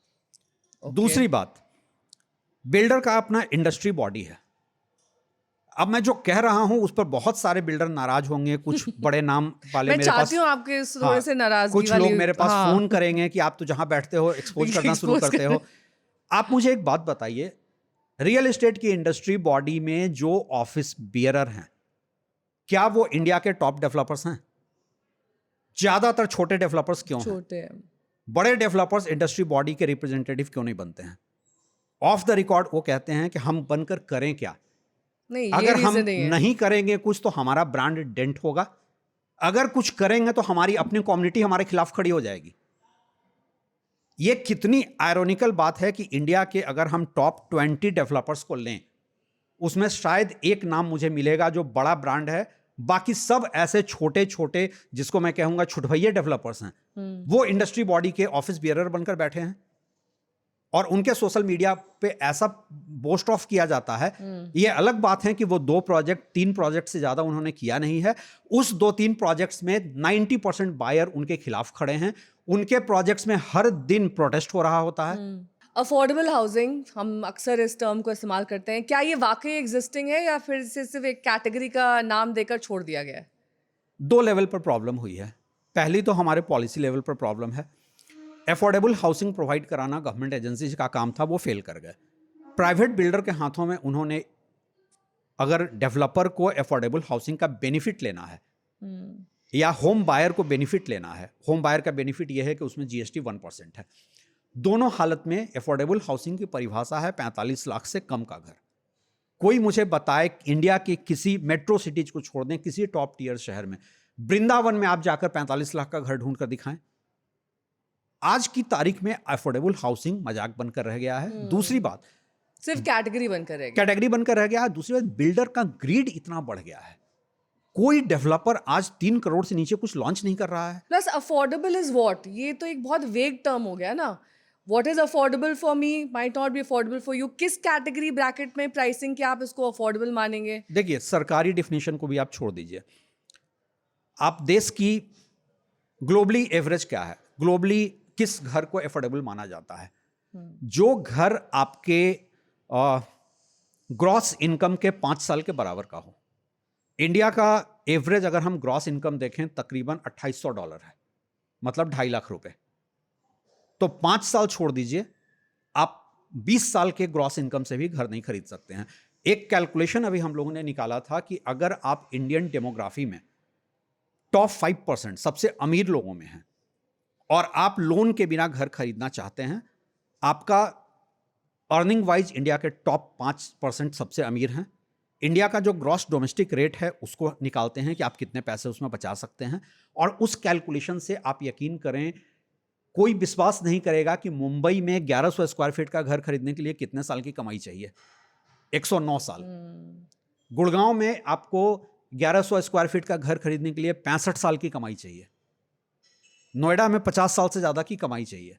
दूसरी बात, बिल्डर का अपना इंडस्ट्री बॉडी है। अब मैं जो कह रहा हूं उस पर बहुत सारे बिल्डर नाराज होंगे, कुछ बड़े नाम वाले मैं मेरे पास, चाहती हूँ आपके इस थोड़े से नाराजगी कुछ लोग वाली, मेरे पास हाँ। फोन करेंगे कि आप तो जहां बैठते हो एक्सपोज करना शुरू Expose करते हो। आप मुझे एक बात बताइए, रियल एस्टेट की इंडस्ट्री बॉडी में जो ऑफिस बियरर हैं, क्या वो इंडिया के टॉप डेवलपर्स हैं? ज्यादातर छोटे डेवलपर्स क्यों हैं? छोटे हैं। बड़े डेवलपर्स इंडस्ट्री बॉडी के रिप्रेजेंटेटिव क्यों नहीं बनते हैं? ऑफ द रिकॉर्ड वो कहते हैं कि हम बनकर करें क्या? नहीं, ये अगर हम रीजन नहीं है। नहीं करेंगे कुछ तो हमारा ब्रांड डेंट होगा, अगर कुछ करेंगे तो हमारी अपनी कम्युनिटी हमारे खिलाफ खड़ी हो जाएगी। ये कितनी आयरोनिकल बात है कि इंडिया के अगर हम टॉप 20 डेवलपर्स को लें, उसमें शायद एक नाम मुझे मिलेगा जो बड़ा ब्रांड है, बाकी सब ऐसे छोटे छोटे जिसको मैं कहूंगा छुटभैये डेवलपर्स हैं, वो इंडस्ट्री बॉडी के ऑफिस बियरर बनकर बैठे हैं और उनके सोशल मीडिया पे ऐसा बोस्ट ऑफ किया जाता है। ये अलग बात है कि वो 2 प्रोजेक्ट 3 प्रोजेक्ट से ज्यादा उन्होंने किया नहीं है। उस 2-3 प्रोजेक्ट्स में 90% बायर उनके खिलाफ खड़े हैं। उनके प्रोजेक्ट्स में हर दिन प्रोटेस्ट हो रहा होता है। अफोर्डेबल हाउसिंग, हम अक्सर इस टर्म को इस्तेमाल करते हैं, क्या ये वाकई एग्जिस्टिंग है या फिर इसे सिर्फ एक कैटेगरी का नाम देकर छोड़ दिया गया है? 2 लेवल पर प्रॉब्लम हुई है। पहली तो हमारे पॉलिसी लेवल पर प्रॉब्लम है। अफोर्डेबल हाउसिंग प्रोवाइड कराना गवर्नमेंट एजेंसी का काम था, वो फेल कर गए। प्राइवेट बिल्डर के हाथों में उन्होंने, अगर डेवलपर को अफोर्डेबल हाउसिंग का बेनिफिट लेना है या होम बायर को बेनिफिट लेना है, होम बायर का बेनिफिट यह है कि उसमें जीएसटी 1% है। दोनों हालत में अफोर्डेबल हाउसिंग की परिभाषा है 45 लाख से कम का घर। कोई मुझे बताए इंडिया के किसी मेट्रो सिटीज को छोड़ दें, किसी टॉप टीयर शहर में, वृंदावन में आप जाकर 45 लाख का घर ढूंढ कर दिखाएं। आज की तारीख में अफोर्डेबल हाउसिंग मजाक बनकर रह गया है। दूसरी बात, सिर्फ कैटेगरी बनकर रह गया। कैटेगरी बनकर रह गया है। दूसरी बात, बिल्डर का ग्रीड इतना बढ़ गया है, कोई डेवलपर आज 3 करोड़ से नीचे कुछ लॉन्च नहीं कर रहा है। प्लस अफोर्डेबल इज व्हाट, ये तो एक बहुत वेग टर्म हो गया ना। What is affordable for me might not be affordable for you. किस कैटेगरी ब्रैकेट में प्राइसिंग के आप इसको अफोर्डेबल मानेंगे? देखिए, सरकारी डिफिनेशन को भी आप छोड़ दीजिए, आप देश की ग्लोबली एवरेज क्या है, ग्लोबली किस घर को अफोर्डेबल माना जाता है? जो घर आपके ग्रॉस इनकम के 5 साल के बराबर का हो। इंडिया का एवरेज अगर हम ग्रॉस इनकम देखें तकरीबन $2800 है, मतलब 2.5 लाख रुपए। तो 5 साल छोड़ दीजिए, आप 20 साल के ग्रॉस इनकम से भी घर नहीं खरीद सकते हैं। एक कैलकुलेशन अभी हम लोगों ने निकाला था कि अगर आप इंडियन डेमोग्राफी में टॉप 5% सबसे अमीर लोगों में हैं और आप लोन के बिना घर खरीदना चाहते हैं, आपका अर्निंग वाइज इंडिया के टॉप 5% सबसे अमीर हैं। इंडिया का जो ग्रॉस डोमेस्टिक रेट है उसको निकालते हैं कि आप कितने पैसे उसमें बचा सकते हैं, और उस कैलकुलेशन से आप यकीन करें, कोई विश्वास नहीं करेगा कि मुंबई में 1100 स्क्वायर फीट का घर खरीदने के लिए कितने साल की कमाई चाहिए। 109 साल। गुड़गांव में आपको 1100 स्क्वायर फीट का घर खरीदने के लिए 65 साल की कमाई चाहिए। नोएडा में 50 साल से ज़्यादा की कमाई चाहिए।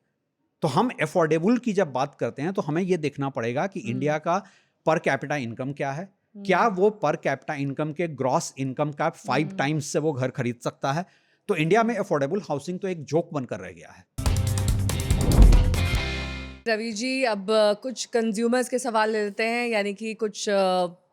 तो हम अफोर्डेबल की जब बात करते हैं तो हमें यह देखना पड़ेगा कि इंडिया का पर कैपिटा इनकम क्या है, क्या वो पर कैपिटा इनकम के ग्रॉस इनकम का 5 टाइम्स से वो घर खरीद सकता है। तो इंडिया में अफोर्डेबल हाउसिंग तो एक जोक बनकर रह गया है। रवि जी, अब कुछ कंज्यूमर्स के सवाल ले लेते हैं, यानी कि कुछ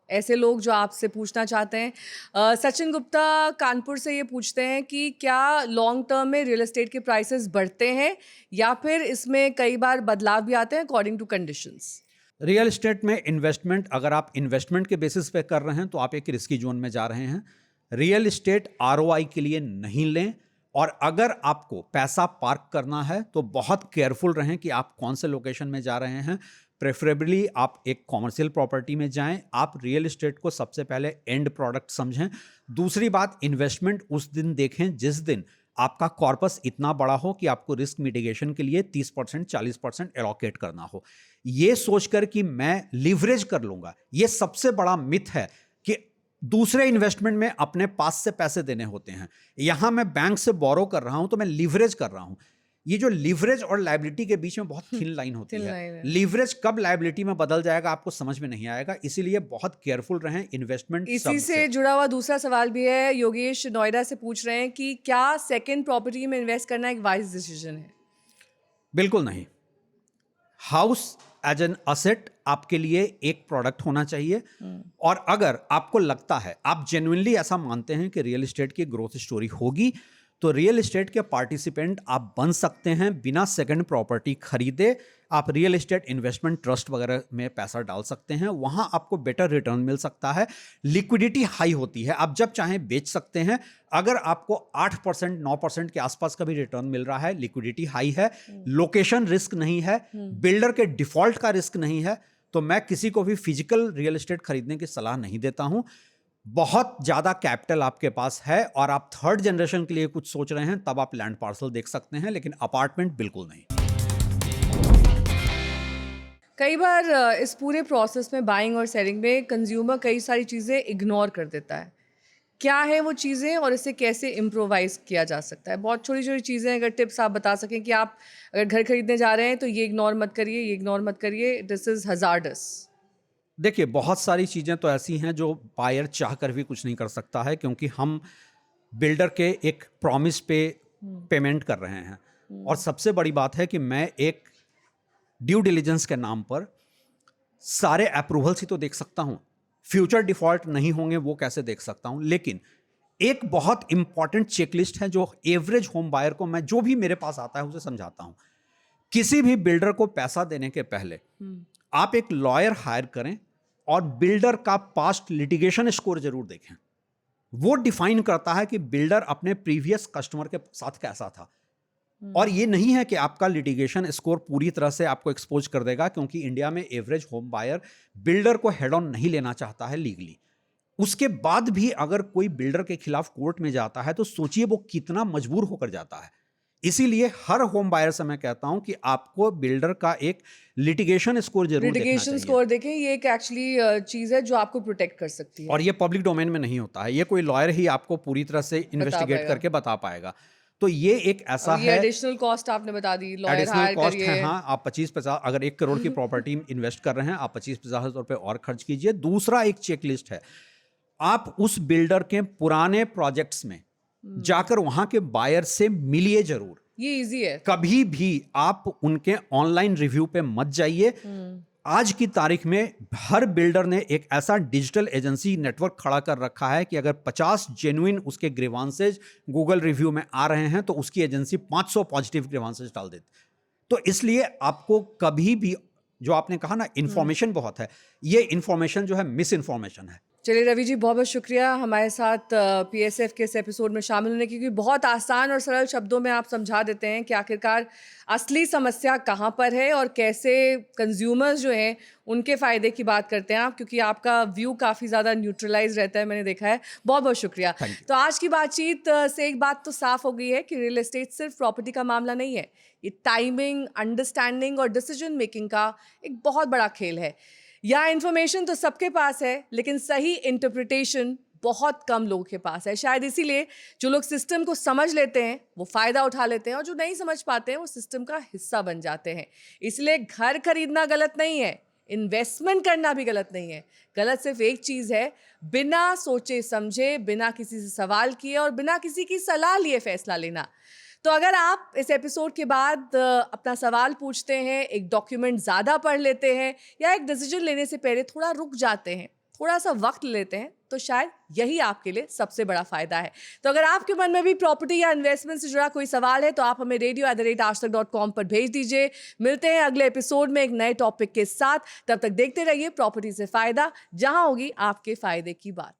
ऐसे लोग जो आपसे पूछना चाहते हैं। सचिन गुप्ता कानपुर से ये पूछते हैं कि क्या लॉन्ग टर्म में रियल एस्टेट के प्राइसेस बढ़ते हैं या फिर इसमें कई बार बदलाव भी आते हैं according to conditions? Real estate में इन्वेस्टमेंट अगर आप इन्वेस्टमेंट के बेसिस पे कर रहे हैं तो आप एक रिस्की जोन में जा रहे हैं। रियल एस्टेट आरओआई के लिए नहीं लें, और अगर आपको पैसा पार्क करना है तो बहुत केयरफुल रहें कि आप कौन से लोकेशन में जा रहे हैं। प्रेफरेबली आप एक कॉमर्शियल प्रॉपर्टी में जाएं। आप रियल एस्टेट को सबसे पहले एंड प्रोडक्ट समझें। दूसरी बात, इन्वेस्टमेंट उस दिन देखें जिस दिन आपका कॉर्पस इतना बड़ा हो कि आपको रिस्क मिटिगेशन के लिए 30% 40% एलोकेट करना हो। ये सोचकर कि मैं लीवरेज कर लूंगा, ये सबसे बड़ा मिथ है कि दूसरे इन्वेस्टमेंट में अपने पास से पैसे देने होते हैं। यहां मैं बैंक से बोरो कर रहा हूं तो मैं लीवरेज कर रहा हूं। ये जो लीवरेज और लायबिलिटी के बीच में बहुत थिन लाइन होती है। लीवरेज कब लायबिलिटी में बदल जाएगा आपको समझ में नहीं आएगा, इसीलिए बहुत केयरफुल रहें इन्वेस्टमेंट। इसी से जुड़ा हुआ दूसरा सवाल भी है। योगेश नोएडा से पूछ रहे हैं कि क्या सेकंड प्रॉपर्टी में इन्वेस्ट करना एक वाइज डिसीजन है? बिल्कुल नहीं। हाउस एज एन असेट आपके लिए एक प्रोडक्ट होना चाहिए। और अगर आपको लगता है, आप जेन्युइनली ऐसा मानते हैं कि रियल एस्टेट की ग्रोथ स्टोरी होगी, तो रियल एस्टेट के पार्टिसिपेंट आप बन सकते हैं बिना सेकंड प्रॉपर्टी खरीदे। आप रियल एस्टेट इन्वेस्टमेंट ट्रस्ट वगैरह में पैसा डाल सकते हैं, वहां आपको बेटर रिटर्न मिल सकता है। लिक्विडिटी हाई होती है, आप जब चाहें बेच सकते हैं। अगर आपको 8% 9% के आसपास का भी रिटर्न मिल रहा है, लिक्विडिटी हाई है, लोकेशन रिस्क नहीं है, बिल्डर के डिफॉल्ट का रिस्क नहीं है, तो मैं किसी को भी फिजिकल रियल एस्टेट खरीदने की सलाह नहीं देता हूं। बहुत ज्यादा कैपिटल आपके पास है और आप थर्ड जनरेशन के लिए कुछ सोच रहे हैं, तब आप लैंड पार्सल देख सकते हैं, लेकिन अपार्टमेंट बिल्कुल नहीं। कई बार इस पूरे प्रोसेस में, बाइंग और सेलिंग में, कंज्यूमर कई सारी चीज़ें इग्नोर कर देता है। क्या है वो चीज़ें और इसे कैसे इम्प्रोवाइज किया जा सकता है? बहुत छोटी छोटी चीज़ें, अगर टिप्स आप बता सकें कि आप अगर घर खरीदने जा रहे हैं तो ये इग्नोर मत करिए, ये इग्नोर मत करिए, दिस इज़ हज़ार्डस। देखिए, बहुत सारी चीज़ें तो ऐसी हैं जो बायर चाह कर भी कुछ नहीं कर सकता है, क्योंकि हम बिल्डर के एक प्रॉमिस पे पेमेंट कर रहे हैं। और सबसे बड़ी बात है कि मैं एक ड्यू डिलिजेंस के नाम पर सारे अप्रूवल्स ही तो देख सकता हूं, फ्यूचर डिफॉल्ट नहीं होंगे वो कैसे देख सकता हूं। लेकिन एक बहुत इंपॉर्टेंट चेकलिस्ट है जो एवरेज होम बायर को, मैं जो भी मेरे पास आता है उसे समझाता हूं। किसी भी बिल्डर को पैसा देने के पहले आप एक लॉयर हायर करें और बिल्डर का पास्ट लिटिगेशन स्कोर जरूर देखें। वो डिफाइन करता है कि बिल्डर अपने प्रीवियस कस्टमर के साथ कैसा था। और ये नहीं है कि आपका लिटिगेशन स्कोर पूरी तरह से आपको एक्सपोज कर देगा, क्योंकि इंडिया में एवरेज होम बायर बिल्डर को हेड ऑन नहीं लेना चाहता है लीगली। उसके बाद भी अगर कोई बिल्डर के खिलाफ कोर्ट में जाता है तो सोचिए वो कितना मजबूर होकर जाता है। इसीलिए हर होम बायर से मैं कहता हूं कि आपको बिल्डर का एक लिटिगेशन स्कोर जरूर देखना चाहिए। लिटिगेशन स्कोर देखें, ये एक एक्चुअली चीज़ है जो आपको प्रोटेक्ट कर सकती है। और ये पब्लिक डोमेन में नहीं होता है, ये कोई लॉयर ही आपको पूरी तरह से इन्वेस्टिगेट करके बता पाएगा। तो ये एक ऐसा ये है, एडिशनल कॉस्ट आपने बता दी, लॉयर एडिशनल हायर कॉस्ट करिए। है। हाँ, आप 25-50, अगर 1 करोड़ की प्रॉपर्टी इन्वेस्ट कर रहे हैं, आप 25-50 हज़ार रुपए और खर्च कीजिए। दूसरा एक चेकलिस्ट है, आप उस बिल्डर के पुराने प्रोजेक्ट्स में जाकर वहां के बायर से मिलिए जरूर। ये इजी है। कभी भी आप उनके ऑनलाइन रिव्यू पे मत जाइए। आज की तारीख में हर बिल्डर ने एक ऐसा डिजिटल एजेंसी नेटवर्क खड़ा कर रखा है कि अगर 50 जेन्युइन उसके ग्रीवांसेज गूगल रिव्यू में आ रहे हैं तो उसकी एजेंसी 500 पॉजिटिव ग्रीवांसेज डाल देती। तो इसलिए आपको कभी भी, जो आपने कहा ना इंफॉर्मेशन बहुत है, ये इंफॉर्मेशन जो है मिस इन्फॉर्मेशन है। चलिए रवि जी, बहुत बहुत शुक्रिया हमारे साथ पीएसएफ के इस एपिसोड में शामिल होने की, क्योंकि बहुत आसान और सरल शब्दों में आप समझा देते हैं कि आखिरकार असली समस्या कहाँ पर है और कैसे कंज्यूमर्स जो हैं उनके फ़ायदे की बात करते हैं आप, क्योंकि आपका व्यू काफ़ी ज़्यादा न्यूट्रलाइज रहता है, मैंने देखा है। बहुत बहुत शुक्रिया। तो आज की बातचीत से एक बात तो साफ हो गई है कि रियल एस्टेट सिर्फ प्रॉपर्टी का मामला नहीं है, ये टाइमिंग, अंडरस्टैंडिंग और डिसीजन मेकिंग का एक बहुत बड़ा खेल है। या इन्फॉर्मेशन तो सबके पास है लेकिन सही इंटरप्रिटेशन बहुत कम लोगों के पास है। शायद इसीलिए जो लोग सिस्टम को समझ लेते हैं वो फ़ायदा उठा लेते हैं और जो नहीं समझ पाते हैं वो सिस्टम का हिस्सा बन जाते हैं। इसलिए घर खरीदना गलत नहीं है, इन्वेस्टमेंट करना भी गलत नहीं है। गलत सिर्फ एक चीज़ है, बिना सोचे समझे, बिना किसी से सवाल किए और बिना किसी की सलाह लिए फैसला लेना। तो अगर आप इस एपिसोड के बाद अपना सवाल पूछते हैं, एक डॉक्यूमेंट ज़्यादा पढ़ लेते हैं या एक डिसीजन लेने से पहले थोड़ा रुक जाते हैं, थोड़ा सा वक्त लेते हैं, तो शायद यही आपके लिए सबसे बड़ा फायदा है। तो अगर आपके मन में भी प्रॉपर्टी या इन्वेस्टमेंट से जुड़ा कोई सवाल है तो आप हमें radio@aajtak.com पर भेज दीजिए। मिलते हैं अगले एपिसोड में एक नए टॉपिक के साथ। तब तक देखते रहिए प्रॉपर्टी से फायदा, जहां होगी आपके फायदे की बात।